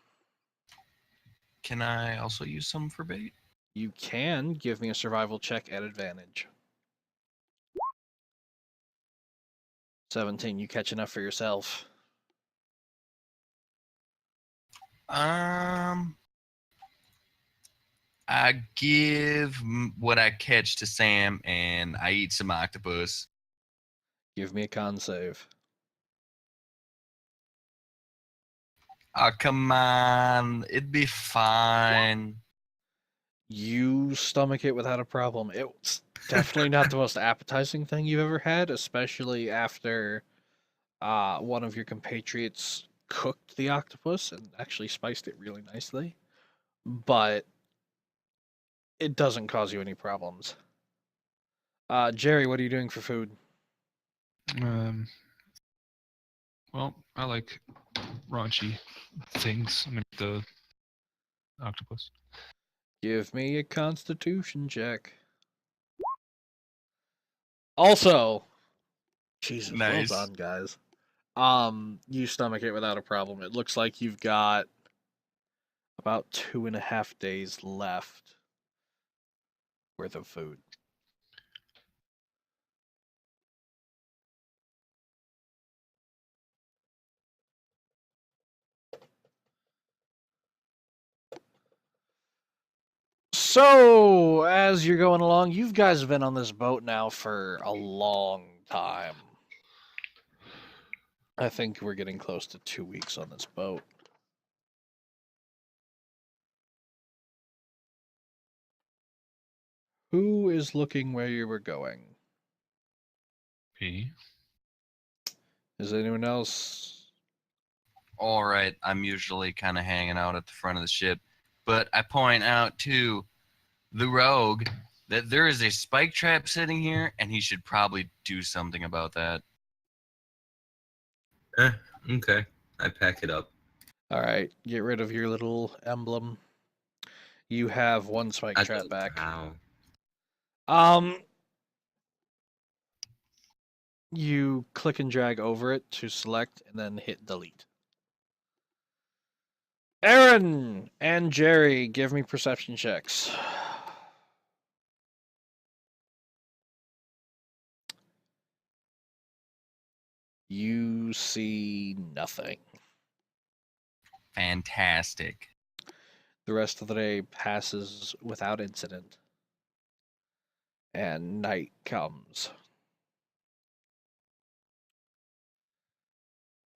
Can I also use some for bait? you can give me a survival check at advantage. 17, you catch enough for yourself. I give what I catch to Sam, and I eat some octopus. Give me a con save. Oh, come on. It'd be fine. You stomach it without a problem. It's definitely not the most appetizing thing you've ever had, especially after one of your compatriots cooked the octopus and actually spiced it really nicely. But it doesn't cause you any problems. Jerry, what are you doing for food? Well, I like raunchy things. I'm gonna eat the octopus. Give me a constitution check. Also, Jesus, Nice. well done, guys. You stomach it without a problem. It looks like you've got about 2.5 days left worth of food. So, as you're going along, you guys have been on this boat now for a long time. I think we're getting close to 2 weeks on this boat. Who is looking where you were going? P. Is anyone else? All right, I'm usually kind of hanging out at the front of the ship, but I point out to the rogue that there is a spike trap sitting here, and he should probably do something about that. Okay. I pack it up. All right, get rid of your little emblem. You have one spike I trap don't back. know. You click and drag over it to select and then hit delete. Aaron and Jerry, give me perception checks. You see nothing. Fantastic. The rest of the day passes without incident. And night comes.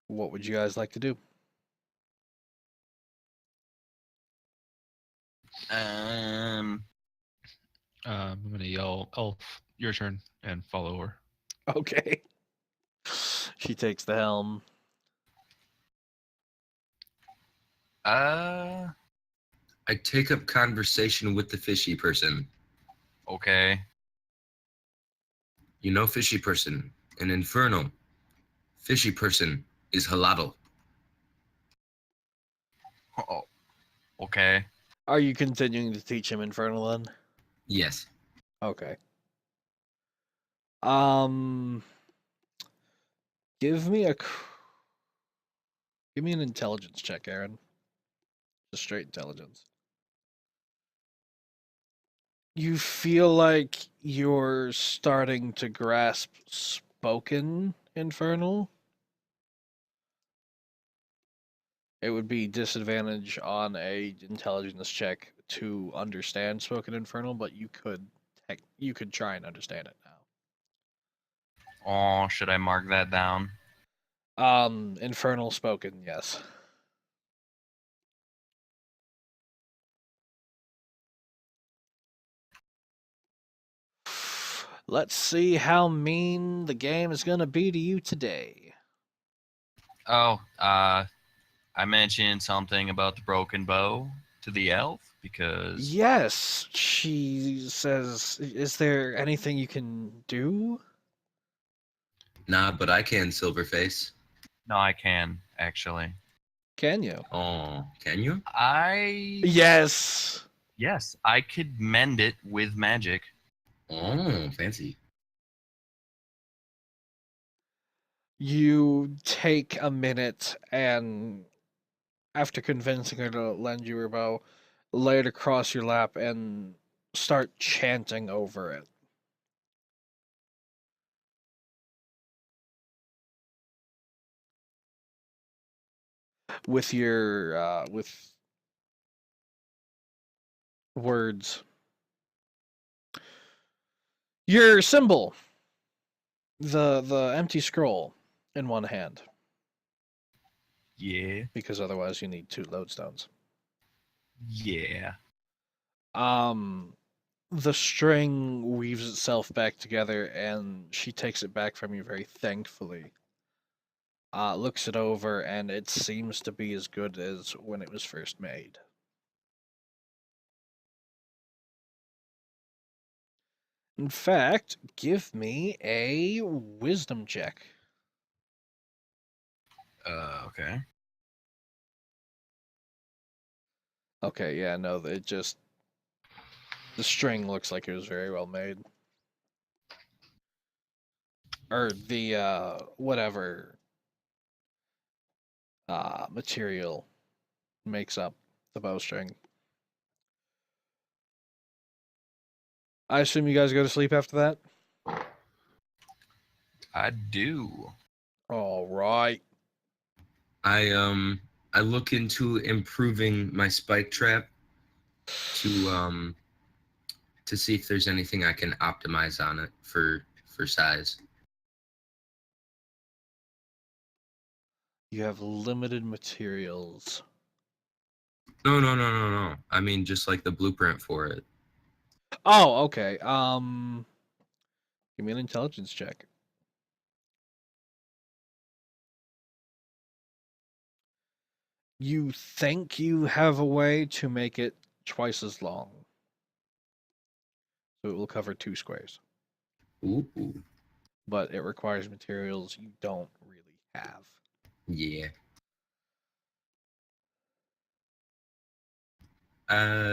What would you guys like to do? I'm gonna yell, "Elf, your turn," and follow her. Okay. She takes the helm. I take up conversation with the fishy person. Okay. You know, fishy person, an infernal. Fishy person is halal. Oh, okay. Are you continuing to teach him Infernal then? Yes. Okay. Um, give me a give me an intelligence check, Aaron. Just straight intelligence. You feel like you're starting to grasp spoken Infernal. It would be disadvantage on a intelligence check to understand spoken Infernal, but you could try and understand it now. Oh, should I mark that down? Infernal spoken, yes. Let's see how mean the game is gonna be to you today. Oh, I mentioned something about the broken bow to the elf because Yes, she says, is there anything you can do? Nah, but I can, Silverface. no, I can actually. Can you? Oh, can you? Yes. Yes, I could mend it with magic. Oh, fancy. You take a minute and, after convincing her to lend you her bow, lay it across your lap and start chanting over it. With your with words. Your symbol, the empty scroll, in one hand, Yeah, because otherwise you need 2 lodestones. yeah. Um, the string weaves itself back together, and she takes it back from you very thankfully. Looks it over, and it seems to be as good as when it was first made. In fact, give me a wisdom check. Okay. Okay, yeah, no, it just, the string looks like it was very well made. Or the whatever material makes up the bowstring. I assume you guys go to sleep after that? I do. All right. I look into improving my spike trap to to see if there's anything I can optimize on it for size. You have limited materials. No. I mean just like the blueprint for it. Oh, okay. Give me an intelligence check. You think you have a way to make it twice as long. So it will cover 2 squares. Ooh, But it requires materials you don't really have. yeah.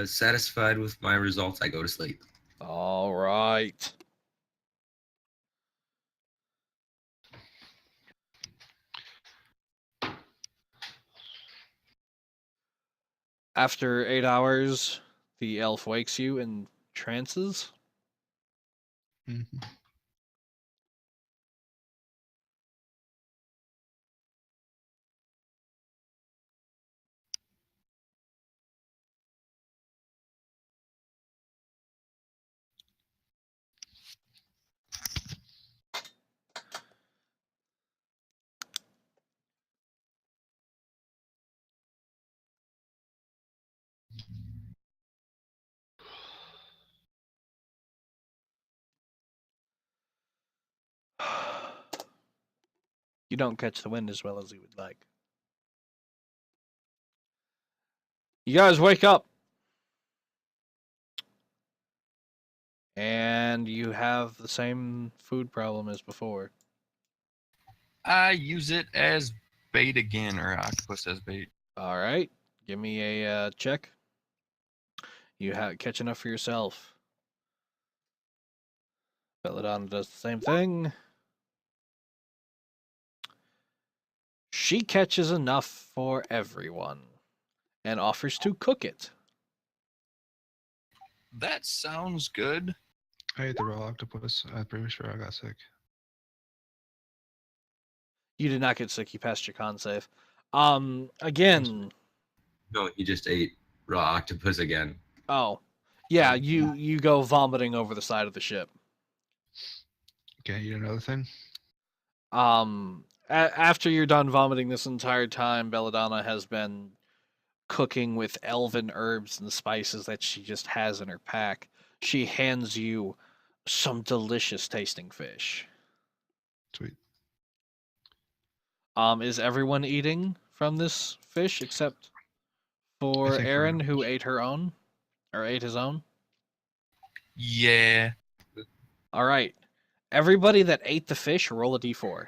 Satisfied with my results, I go to sleep. All right. After 8 hours, the elf wakes you in trances. Mm-hmm. You don't catch the wind as well as you would like. You guys wake up. And you have the same food problem as before. I use it as bait again, or octopus as bait. All right. Give me a check. You catch enough for yourself. Belladonna does the same thing. She catches enough for everyone and offers to cook it. That sounds good. I ate the raw octopus. I'm pretty sure I got sick. You did not get sick. You passed your con save. Again. No, he just ate raw octopus again. Oh, yeah. You go vomiting over the side of the ship. Can't eat another thing? After you're done vomiting this entire time, Belladonna has been cooking with elven herbs and spices that she just has in her pack. She hands you some delicious tasting fish. Sweet. Is everyone eating from this fish except for think we're Aaron, gonna- who ate her own or ate his own? Yeah. All right. Everybody that ate the fish, roll a d4.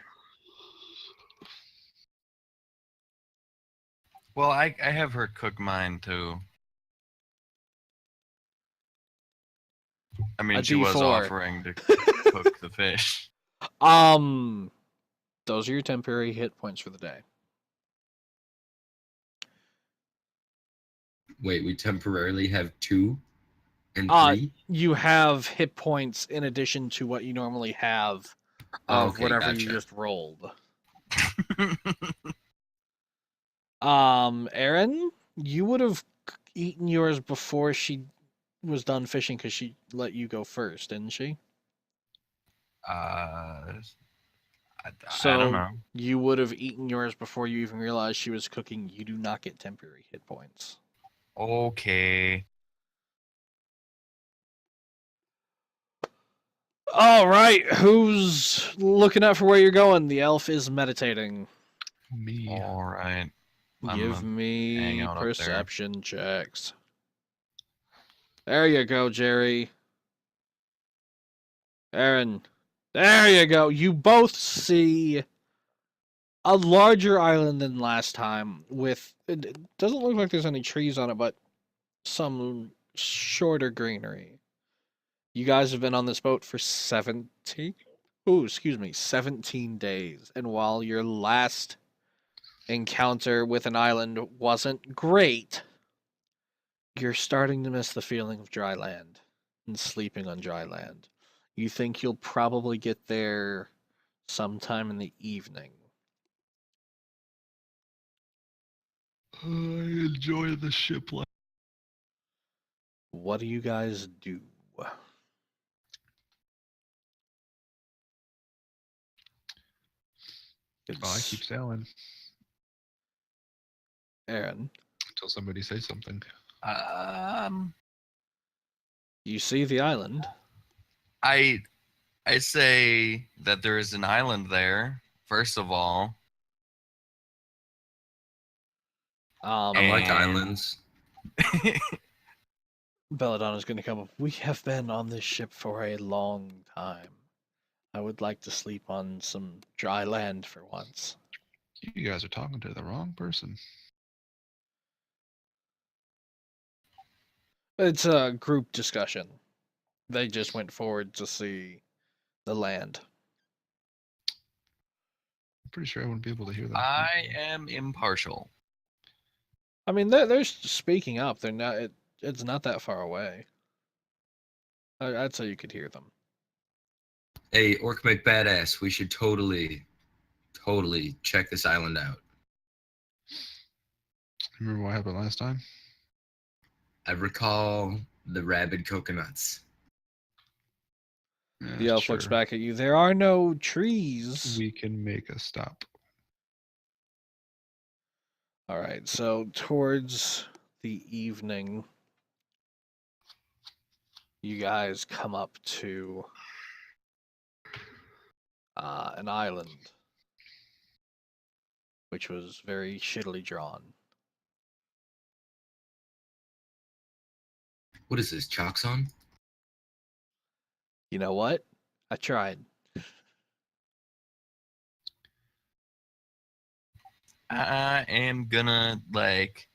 Well, I have her cook mine too. I mean, A she was D4. offering to cook the fish. Those are your temporary hit points for the day. Wait, we temporarily have 2 and 3? You have hit points in addition to what you normally have of Okay, whatever you gotcha. just rolled. Aaron, you would have eaten yours before she was done fishing because she let you go first, didn't she? I So don't know. you would have eaten yours before you even realized she was cooking. You do not get temporary hit points. Okay. All right, who's looking out for where you're going? The elf is meditating. Me. All right. I'm Give gonna hang me out up there. perception checks. There you go, Jerry. Aaron. There you go. You both see a larger island than last time with it doesn't look like there's any trees on it, but some shorter greenery. You guys have been on this boat for 17 17 days. And while your last encounter with an island wasn't great, you're starting to miss the feeling of dry land and sleeping on dry land. You think you'll probably get there sometime in the evening. I enjoy the ship life. What do you guys do? I keep sailing Aaron, until somebody says something. you see the island. I say that there is an island there. First of all, I like And- islands. Belladonna's going to come up. We have been on this ship for a long time. I would like to sleep on some dry land for once. You guys are talking to the wrong person. It's a group discussion. They just went forward to see the land. I'm pretty sure I wouldn't be able to hear them. I am impartial. I mean, they're speaking up. They're not. It's not that far away. I'd say you could hear them. Hey, Orc McBadass, we should totally check this island out. Remember what happened last time? I recall the rabid coconuts. Yeah, The elf looks sure. back at you. There are no trees. We can make a stop. All right, so towards the evening, you guys come up to an island, which was very shittily drawn. What is this, chalks on? You know what? I tried. I am gonna like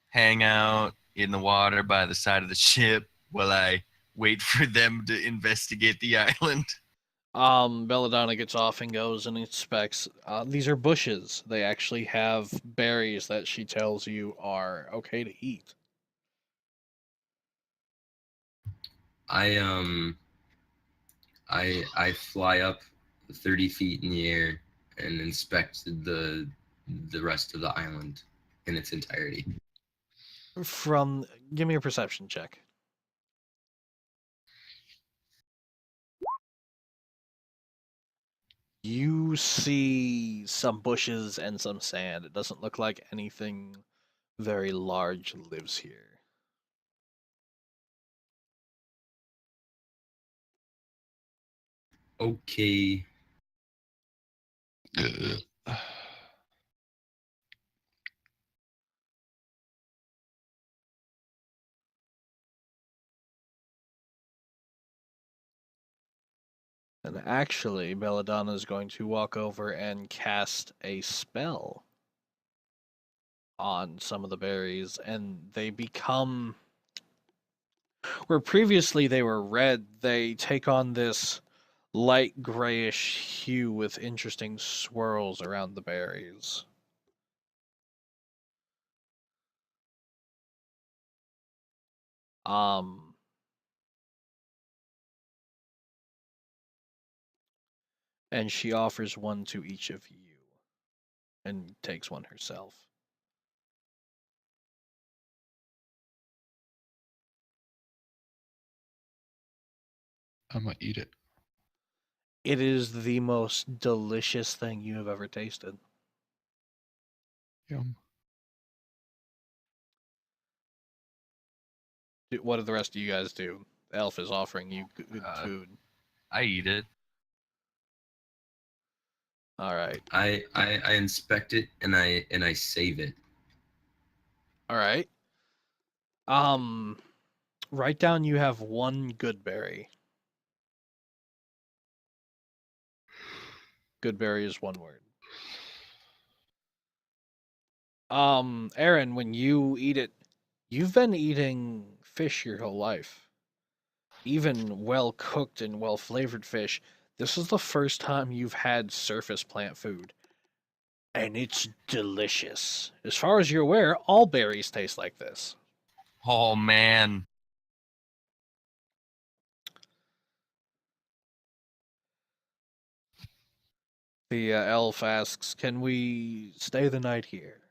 hang out in the water by the side of the ship while I wait for them to investigate the island. Belladonna gets off and goes and inspects. These are bushes. They actually have berries that she tells you are okay to eat. I fly up 30 feet in the air and inspect the rest of the island in its entirety. Give me a perception check. You see some bushes and some sand. It doesn't look like anything very large lives here. Okay. And actually, Belladonna is going to walk over and cast a spell on some of the berries, and they become. Where previously they were red, they take on this light grayish hue with interesting swirls around the berries. Um, and she offers one to each of you and takes one herself. I'm gonna eat it. It is the most delicious thing you have ever tasted. Yum. What do the rest of you guys do? The elf is offering you good food. I eat it. All right. I inspect it and I save it. All right. Write down you have one good berry. Good berry is one word. Aaron, when you eat it, you've been eating fish your whole life. Even well cooked and well flavored fish. This is the first time you've had surface plant food. And it's delicious. As far as you're aware, all berries taste like this. Oh man. The elf asks, "Can we stay the night here?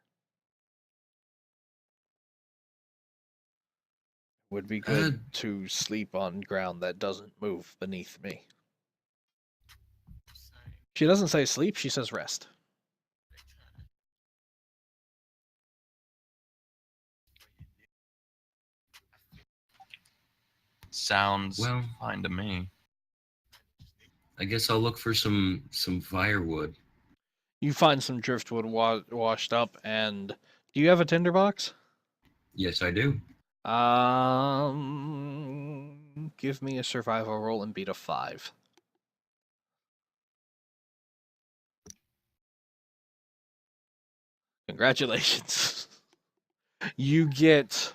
Would be good to sleep on ground that doesn't move beneath me." She doesn't say sleep, she says rest. Sounds Well, fine to me. I guess I'll look for some firewood. You find some driftwood washed up, and do you have a tinderbox? Yes, I do. Give me a survival roll and beat a 5. Congratulations. You get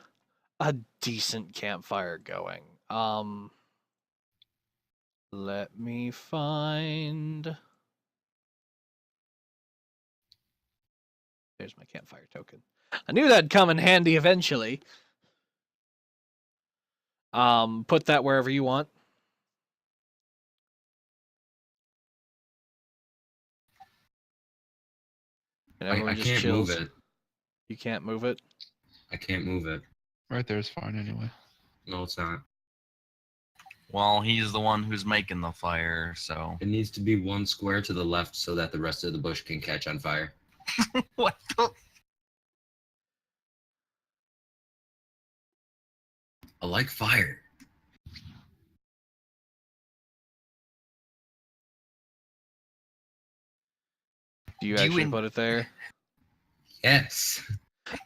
a decent campfire going. Let me find. There's my campfire token. I knew that'd come in handy eventually. Put that wherever you want. And everyone I just can't chills. move it. You can't move it. I can't move it. Right there is fine anyway. No, it's not. Well, he's the one who's making the fire, so. It needs to be one square to the left so that the rest of the bush can catch on fire. What the? I like fire. Do you Do you actually in- put it there? Yes.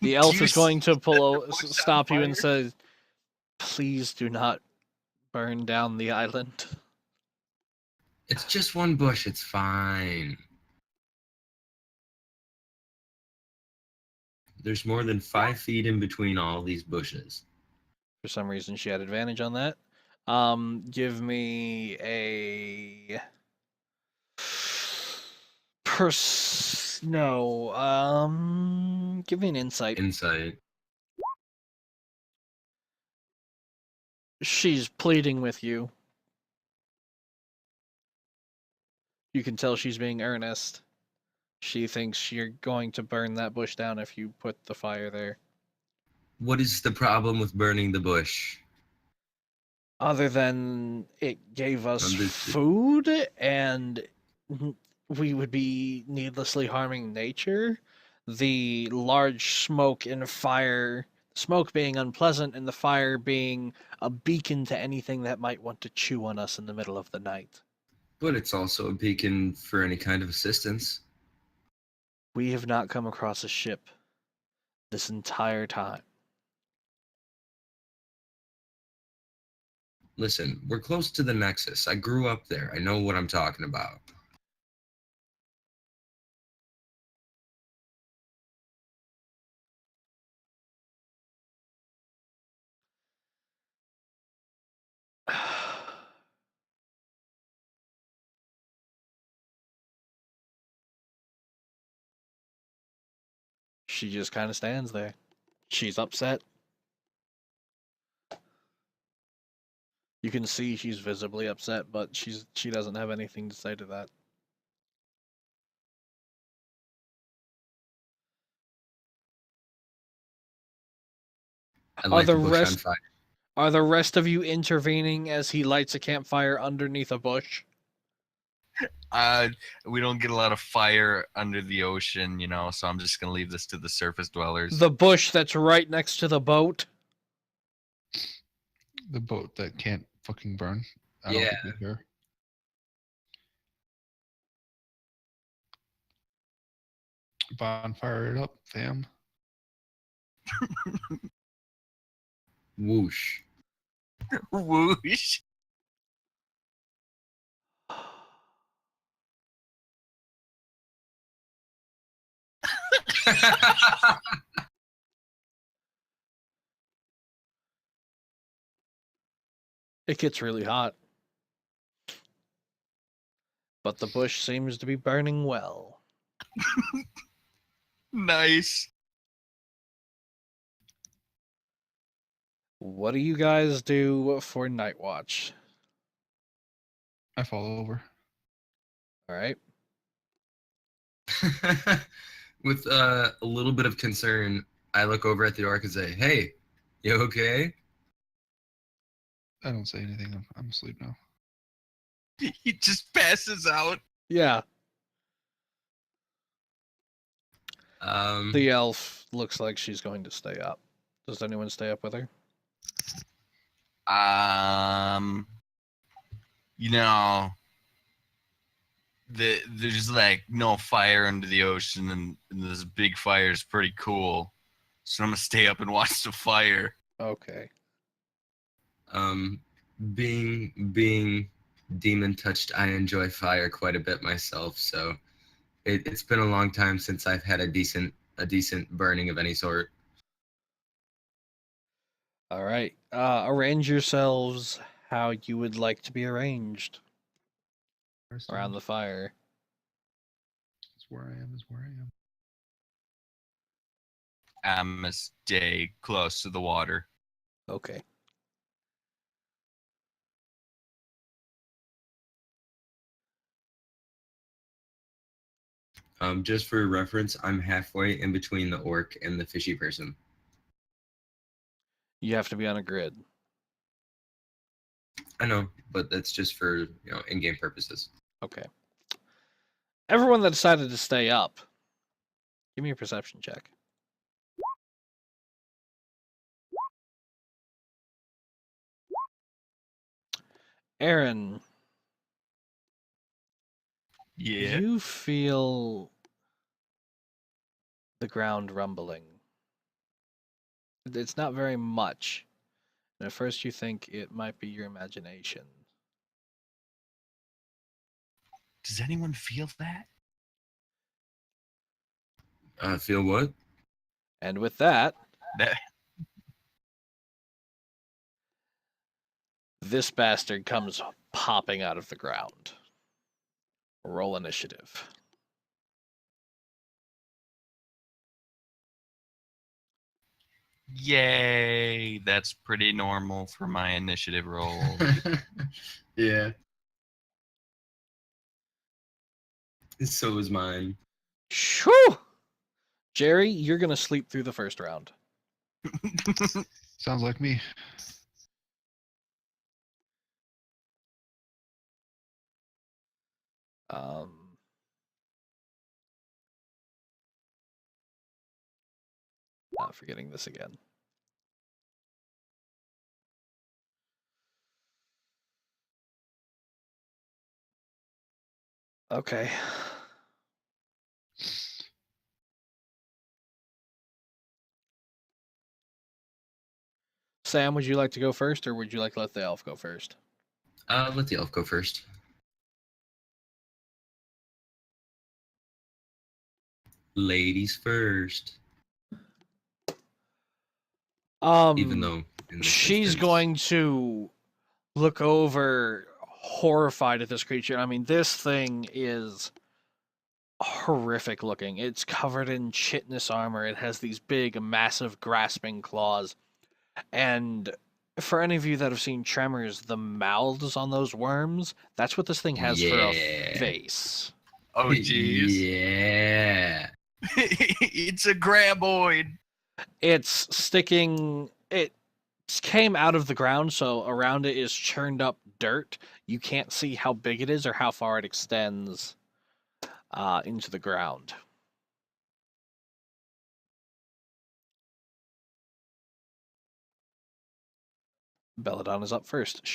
The elf you is going to the bush on stop you and fire? say, "Please do not burn down the island." It's just one bush. It's fine. There's more than 5 feet in between all these bushes. For some reason, she had advantage on that. Give me a give me an insight. Insight. She's pleading with you. You can tell she's being earnest. She thinks you're going to burn that bush down if you put the fire there. What is the problem with burning the bush? Other than it gave us Understood. food and we would be needlessly harming nature, the large smoke and fire, smoke being unpleasant and the fire being a beacon to anything that might want to chew on us in the middle of the night. But it's also a beacon for any kind of assistance. We have not come across a ship this entire time. Listen, we're close to the Nexus. I grew up there. I know what I'm talking about. She just kind of stands there. She's upset. You can see she's visibly upset, but she doesn't have anything to say to that. I light the the bush on rest- fire. Are the rest of you intervening as he lights a campfire underneath a bush? We don't get a lot of fire under the ocean, you know, so I'm just gonna leave this to the surface dwellers. The bush that's right next to the boat? The boat that can't fucking burn. I don't Yeah. think we care. Bonfire it up, fam. Whoosh. Whoosh. It gets really hot. But the bush seems to be burning well. Nice. What do you guys do for night watch? I fall over. All right. With a little bit of concern, I look over at the orc and say, "Hey, you okay?" I don't say anything. I'm asleep now. He just passes out. Yeah. Um, The elf looks like she's going to stay up. Does anyone stay up with her? You know, there's like no fire under the ocean, and this big fire is pretty cool. So I'm gonna stay up and watch the fire. Okay. being demon touched, I enjoy fire quite a bit myself. So it's been a long time since I've had a decent burning of any sort. All right. Arrange yourselves how you would like to be arranged around the fire. It's where I am. Is where I am. I'm gonna stay close to the water. Okay. Just for reference, I'm halfway in between the orc and the fishy person. You have to be on a grid. I know, but that's just for in-game purposes. Okay. Everyone that decided to stay up, give me a perception check. Aaron, Yeah. you feel the ground rumbling. It's not very much. And at first you think it might be your imagination. Does anyone feel that? Feel what? And with that, That this bastard comes popping out of the ground. Roll initiative. Yay! That's pretty normal for my initiative roll. Yeah. So is mine. Shoo! Jerry, you're going to sleep through the first round. Sounds like me. Not forgetting this again. Okay. Sam, would you like to go first, or would you like to let the elf go first? Let the elf go first. Ladies first. Even though in this she's instance- going to look over, horrified at this creature. I mean, this thing is horrific looking. It's covered in chitinous armor. It has these big, massive, grasping claws. And for any of you that have seen Tremors, the mouths on those worms, that's what this thing has for a Yeah. face. Oh jeez. Yeah. It's a graboid. It's sticking. It came out of the ground, so around it is churned up dirt. You can't see how big it is or how far it extends into the ground. Belladon is up first.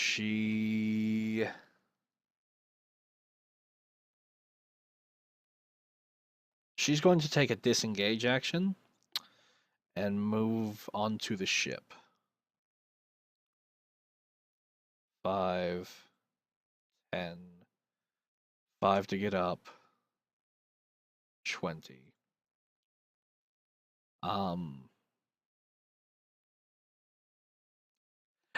She's going to take a disengage action and move onto the ship. 5, 10, 5 to get up, 20.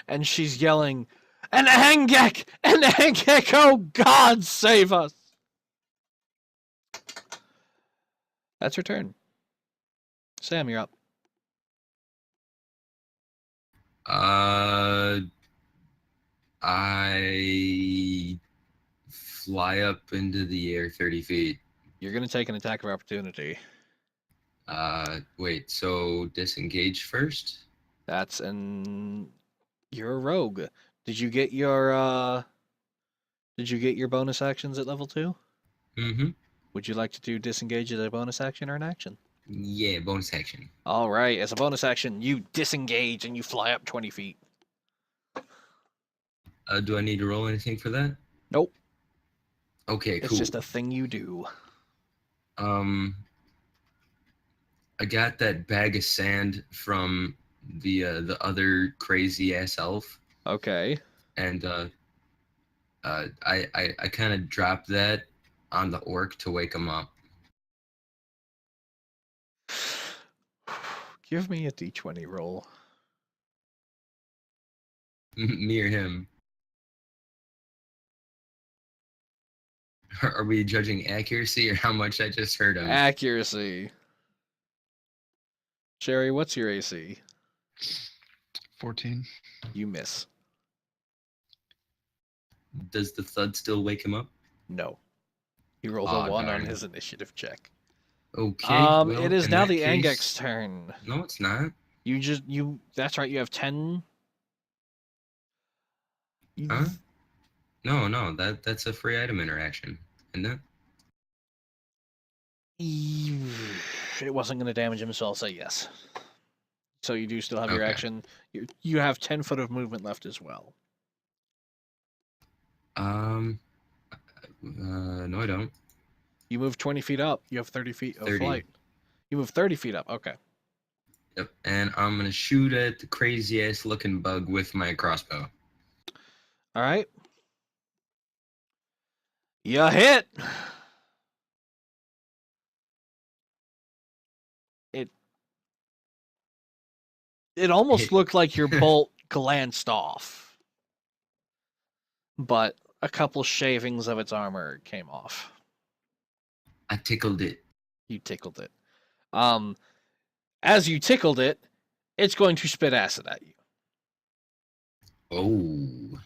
And she's yelling, "An Angek! An Angek! Oh God, save us!" That's her turn. Sam, you're up. I fly up into the air 30 feet. You're going to take an attack of opportunity. Wait, so disengage first? That's you're a rogue. Did you get your bonus actions at level 2? Mm-hmm. Would you like to do disengage as a bonus action or an action? Yeah, bonus action. All right, as a bonus action, you disengage and you fly up 20 feet. Do I need to roll anything for that? Nope. Okay, cool. It's just a thing you do. I got that bag of sand from the other crazy ass elf, Okay. and I kind of dropped that on the orc to wake him up. Give me a d20 roll. Me or him? Are we judging accuracy or how much I just heard him? Accuracy. Sherry, what's your AC? 14. You miss. Does the thud still wake him up? No. He rolled a Aw, 1 on darn. his initiative check. Okay. Well, It is in now that the case- Angek's turn. No, it's not. That's right, you have 10. Huh? No, that's a free item interaction, isn't it? It wasn't going to damage him, so I'll say yes. So you do still have your Okay. action. You have 10 foot of movement left as well. No, I don't. You move 20 feet up. You have 30 feet of 30. flight. You move 30 feet up. Okay. Yep. And I'm gonna shoot at the crazy ass looking bug with my crossbow. All right. You hit. It almost Hit. looked like your bolt glanced off, but a couple shavings of its armor came off. I tickled it. You tickled it. As you tickled it, it's going to spit acid at you. Oh.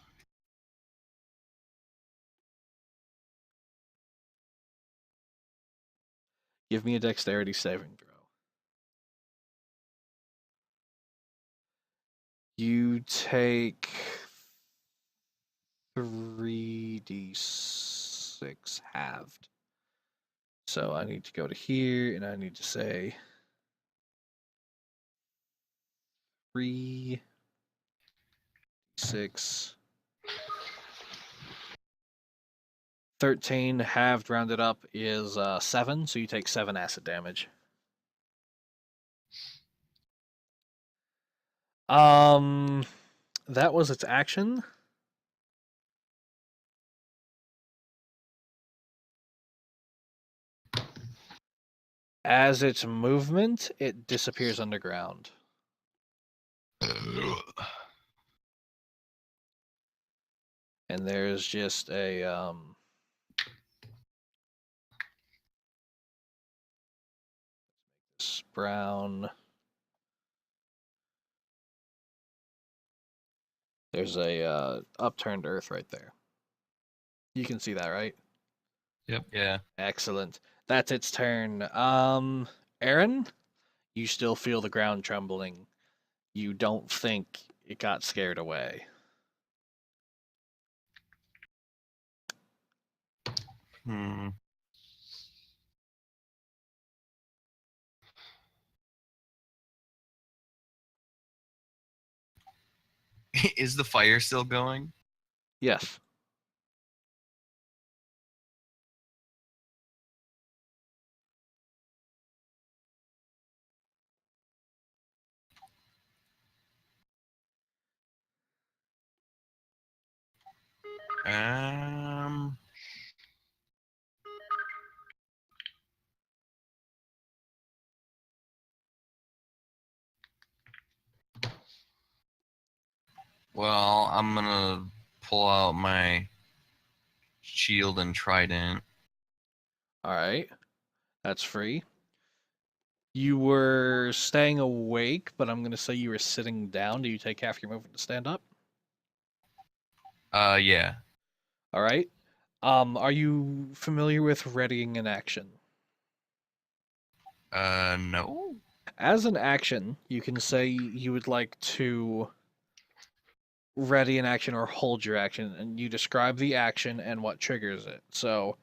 Give me a dexterity saving throw. You take 3d6 halved. So I need to go to here, and I need to say 3, 6, 13 halved rounded up is 7, so you take 7 acid damage. That was its action. As its movement, it disappears underground. And there's just a brown. There's a upturned earth right there. You can see that, right? Yep. Yeah. Excellent. That's its turn. Aaron, you still feel the ground trembling. You don't think it got scared away. Hmm. Is the fire still going? Yes. Um. Well, I'm gonna pull out my shield and trident. All right. That's free. You were staying awake, but I'm going to say you were sitting down. Do you take half your movement to stand up? Yeah. All right. Are you familiar with readying an action? No. As an action, you can say you would like to ready an action or hold your action, and you describe the action and what triggers it. So,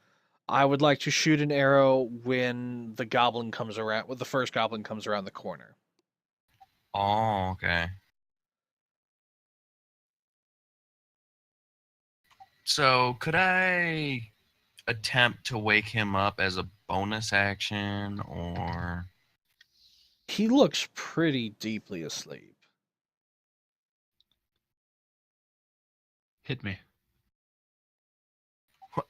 I would like to shoot an arrow when the goblin comes around, when the first goblin comes around the corner. Oh, okay. So, could I attempt to wake him up as a bonus action, or He looks pretty deeply asleep. Hit me.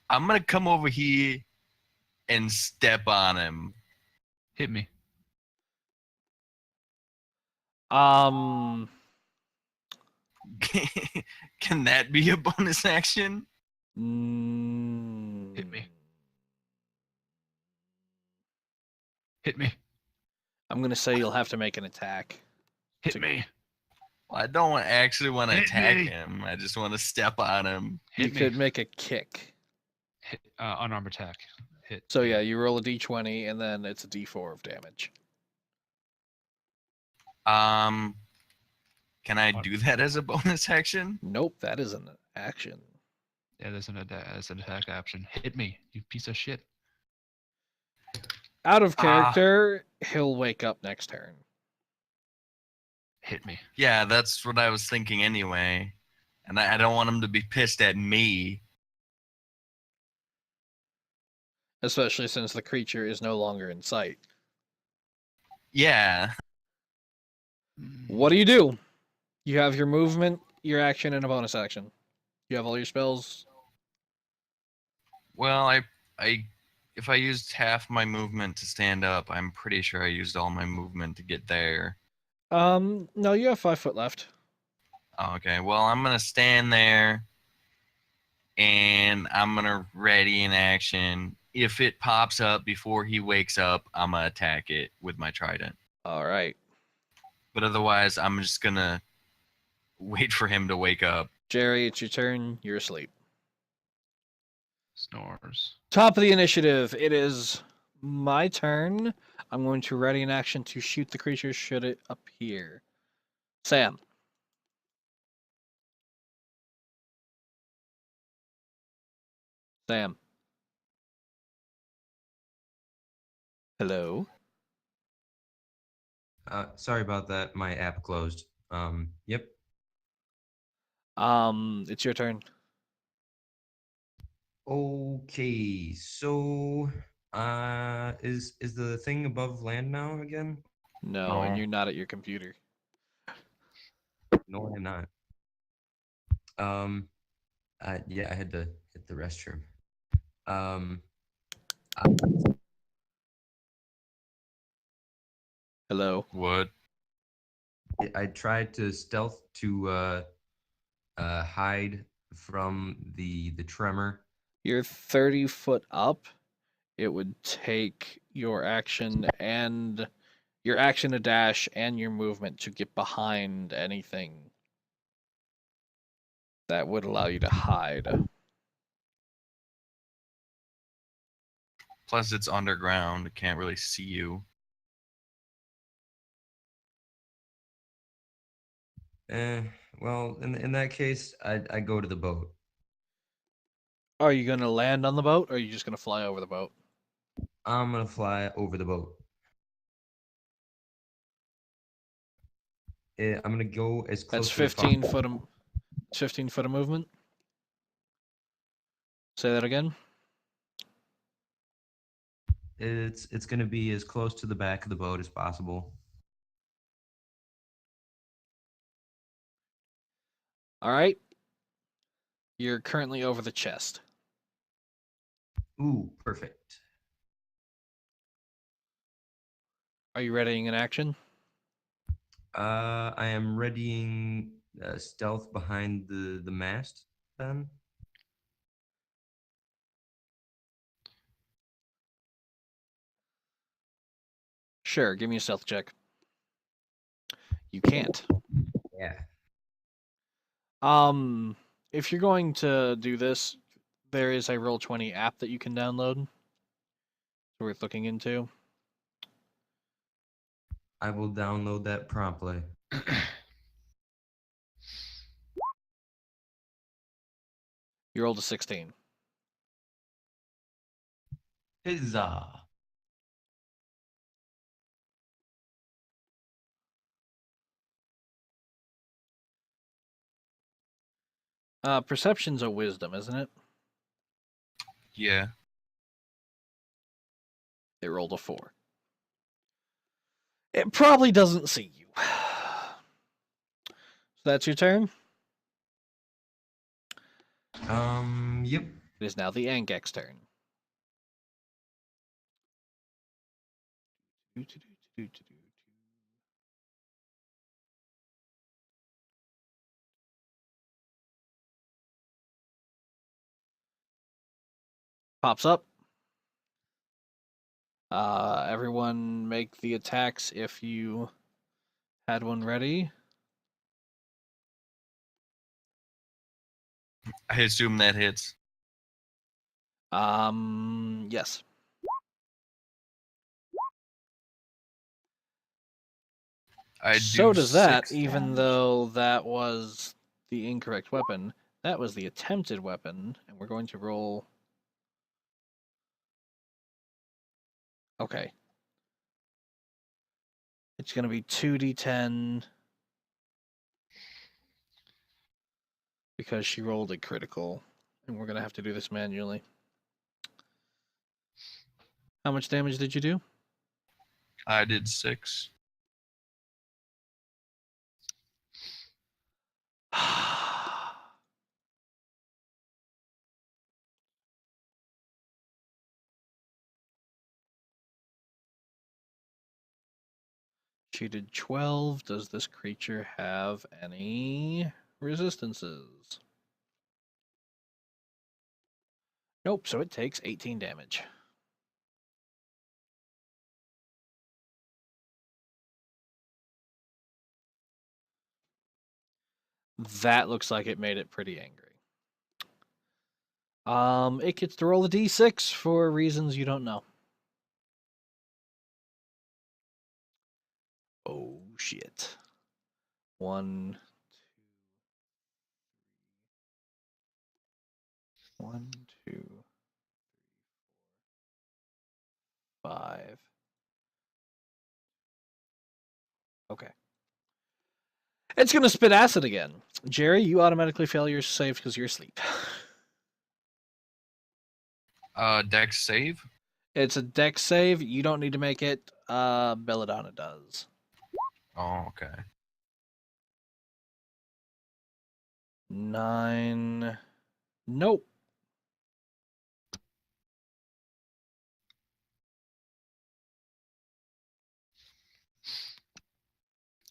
I'm gonna come over here and step on him? Hit me. Um, Can that be a bonus action? Hit me. Hit me. I'm gonna say you'll have to make an attack. Hit me. Well, I don't actually want to Hit attack me. him. I just want to step on him. You Hit me. could make a kick. Hit, unarmed attack. Hit. So me. yeah, you roll a d20 and then it's a d4 of damage. Can I do that as a bonus action? Nope, that is an action. Yeah, there's an attack option. Hit me, you piece of shit. Out of character, he'll wake up next turn. Hit me. Yeah, that's what I was thinking anyway. And I don't want him to be pissed at me. Especially since the creature is no longer in sight. Yeah. What do? You have your movement, your action, and a bonus action. You have all your spells. Well, if I used half my movement to stand up, I'm pretty sure I used all my movement to get there. No, you have 5 foot left. Okay, well, I'm gonna stand there, and I'm gonna ready in action. If it pops up before he wakes up, I'm gonna attack it with my trident. All right. But otherwise, I'm just gonna wait for him to wake up. Jerry, it's your turn. You're asleep. Snores. Top of the initiative. It is my turn. I'm going to ready an action to shoot the creature should it appear. Sam. Sam. Hello. Sorry about that. My app closed. Yep. It's your turn. Okay. So, is the thing above land now again? No, and No. you're not at your computer. No, I'm not. Yeah, I had to hit the restroom. Um, I, Hello. What? I tried to stealth to hide from the tremor. You're 30 foot up. It would take your action to dash and your movement to get behind anything that would allow you to hide. Plus, it's underground. It can't really see you. Well, in that case, I go to the boat. Are you going to land on the boat or are you just going to fly over the boat? I'm gonna fly over the boat. I'm gonna go as close That's to the 15 front. foot of 15 foot of movement. Say that again. It's gonna be as close to the back of the boat as possible. All right. You're currently over the chest. Ooh, perfect. Are you readying an action? I am readying stealth behind the mast. Then Sure, give me a stealth check. You can't. yeah. If you're going to do this, there is a Roll20 app that you can download. It's worth looking into. I will download that promptly. You rolled a 16. Huzzah! Perception's a wisdom, isn't it? Yeah. It rolled a 4. It probably doesn't see you. So that's your turn. Yep. It is now the Angek's turn. Pops up. Everyone make the attacks if you had one ready. I assume that hits. Yes. I So do does that, 6 even damage. though that was the incorrect weapon. That was the attempted weapon, and we're going to roll. Okay. It's going to be 2d10 because she rolled a critical, and we're going to have to do this manually. How much damage did you do? I did 6. She did 12. Does this creature have any resistances? Nope, so it takes 18 damage. That looks like it made it pretty angry. It gets to roll a d6 for reasons you don't know. Oh shit. 1, 2, 5. Okay. It's gonna spit acid again. Jerry, you automatically fail your save because you're asleep. Dex save. It's a dex save. You don't need to make it. Belladonna does. Oh, okay. 9. Nope.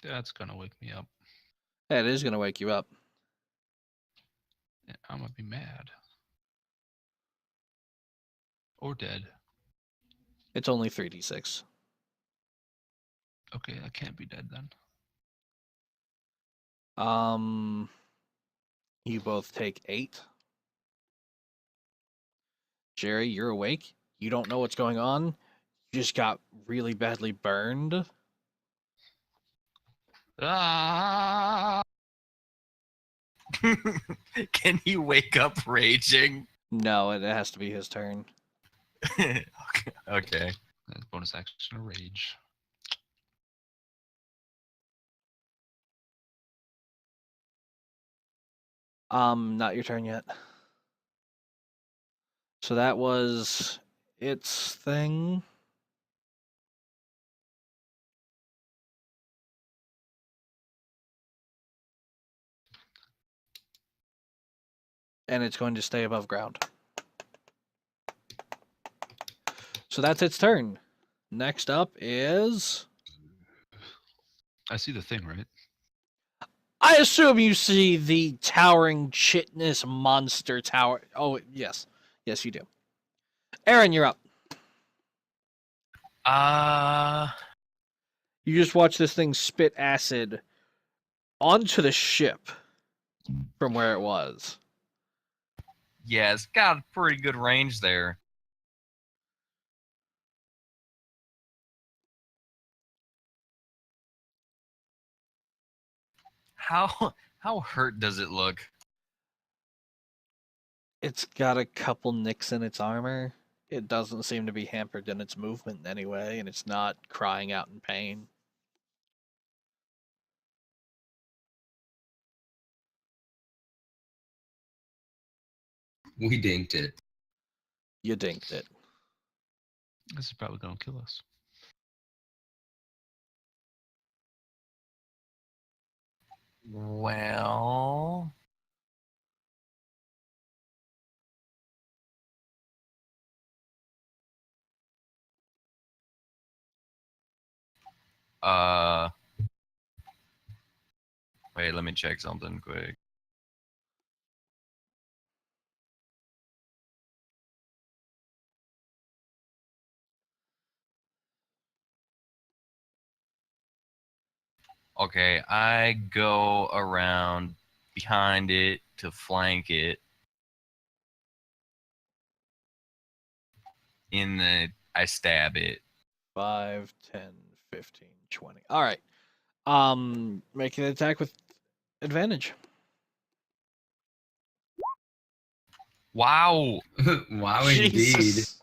That's gonna wake me up. That is gonna wake you up. Yeah, I'm gonna be mad. Or dead. It's only 3d6. Okay, I can't be dead then. You both take 8. Jerry, you're awake. You don't know what's going on. You just got really badly burned. Ah! Can he wake up raging? No, it has to be his turn. Okay. That's bonus action of rage. Not your turn yet. So that was its thing. And it's going to stay above ground. So that's its turn. Next up is... I see the thing, right? I assume you see the towering chitness monster tower. Oh, yes. Yes, you do. Aaron, you're up. You just watch this thing spit acid onto the ship from where it was. Yeah, it's got a pretty good range there. How hurt does it look? It's got a couple nicks in its armor. It doesn't seem to be hampered in its movement in any way, and it's not crying out in pain. We dinked it. You dinked it. This is probably gonna kill us. Well, wait, let me check something quick. Okay, I go around behind it to flank it. I stab it. 5, 10, 15, 20. All right. Make an attack with advantage. Wow. Wow, indeed. Jesus.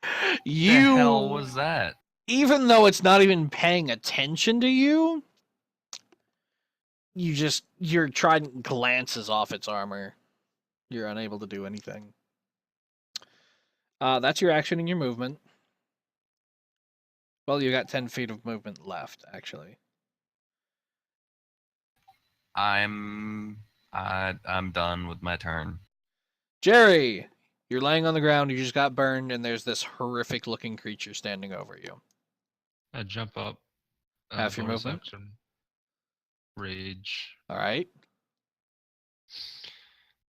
The You hell was that? even though it's not even paying attention to you, your trident glances off its armor. You're unable to do anything. That's your action and your movement. Well, you got 10 feet of movement left, actually. I'm done with my turn. Jerry, you're laying on the ground. You just got burned, and there's this horrific-looking creature standing over you. I jump up. Half your bonus movement. action. Rage. All right.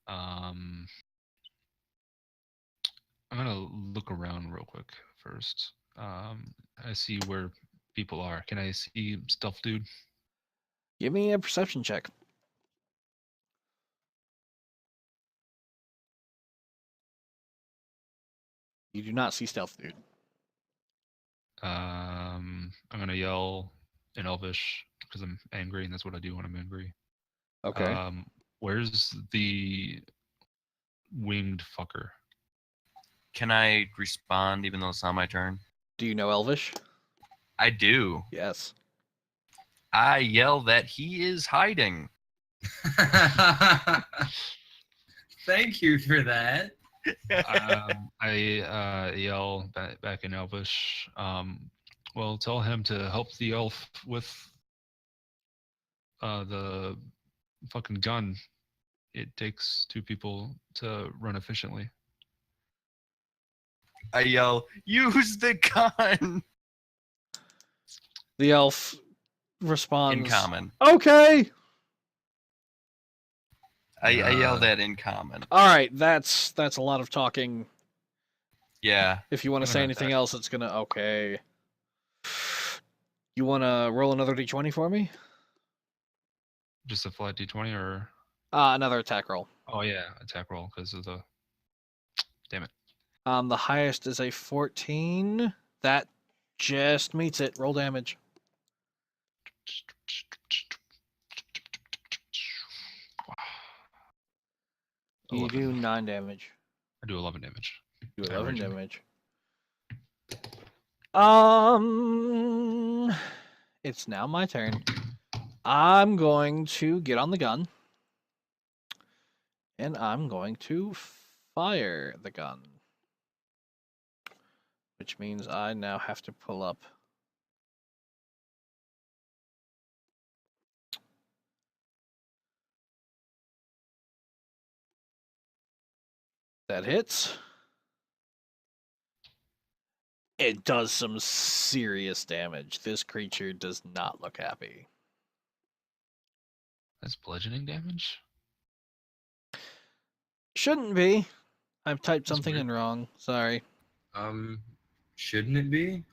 I'm gonna look around real quick first. I see where people are. Can I see Stealth Dude? Give me a perception check. You do not see Stealth Dude. I'm gonna yell in Elvish because I'm angry, and that's what I do when I'm angry. Okay. Where's the winged fucker? Can I respond even though it's not my turn? Do you know Elvish? I do. Yes. I yell that he is hiding. Thank you for that. I yell back in Elvish. Well, tell him to help the elf with the fucking gun. It takes 2 people to run efficiently. I yell, use the gun! The elf responds. In common. Okay. I yell that in common. All right. That's a lot of talking. Yeah. If you want to I'm say gonna anything attack. else, it's gonna okay. You want to roll another d20 for me? Just a flat d20 or? Another attack roll. Oh yeah, attack roll because of the. Damn it. The highest is a 14. That just meets it. Roll damage. You 11. do 9 damage. I do 11 damage. You do 11 Averaging. damage. It's now my turn. I'm going to get on the gun. And I'm going to fire the gun. Which means I now have to pull up. That hits. It does some serious damage. This creature does not look happy. That's bludgeoning damage. Shouldn't be. I've typed That's something weird. in wrong. Sorry. Shouldn't it be?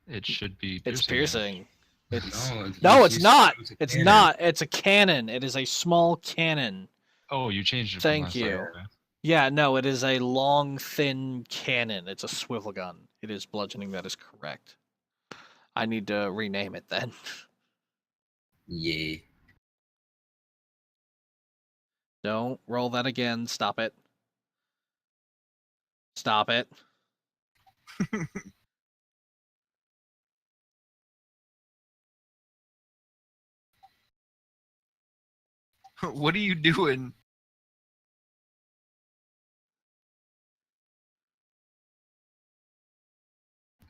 It should be. It's piercing. It's No, it's not. a It's cannon. not. It's a cannon. It is a small cannon. Oh, you changed it. Thank from last you. time. Okay. Yeah, no, it is a long, thin cannon. It's a swivel gun. It is bludgeoning. That is correct. I need to rename it then. Yeah. Don't roll that again. Stop it. Stop it. What are you doing?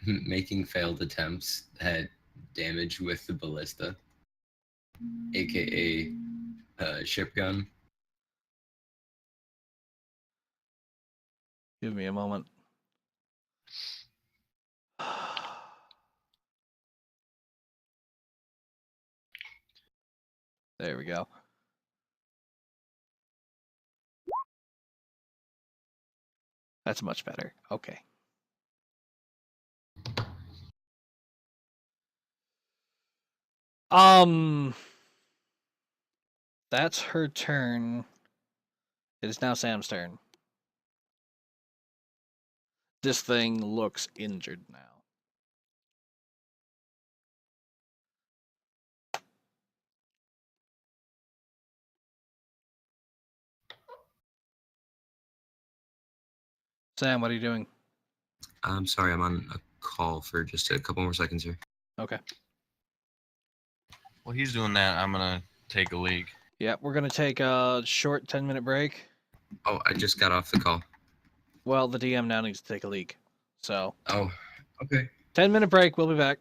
Making failed attempts at damage with the ballista, aka ship gun. Give me a moment. There we go. That's much better. Okay. That's her turn. It is now Sam's turn. This thing looks injured now. Sam, what are you doing? I'm sorry, I'm on a call for just a couple more seconds here. Okay. While he's doing that, I'm gonna take a leak. Yeah, we're going to take a short 10-minute break. Oh, I just got off the call. Well, the DM now needs to take a leak. So, Oh, okay. 10-minute break. We'll be back.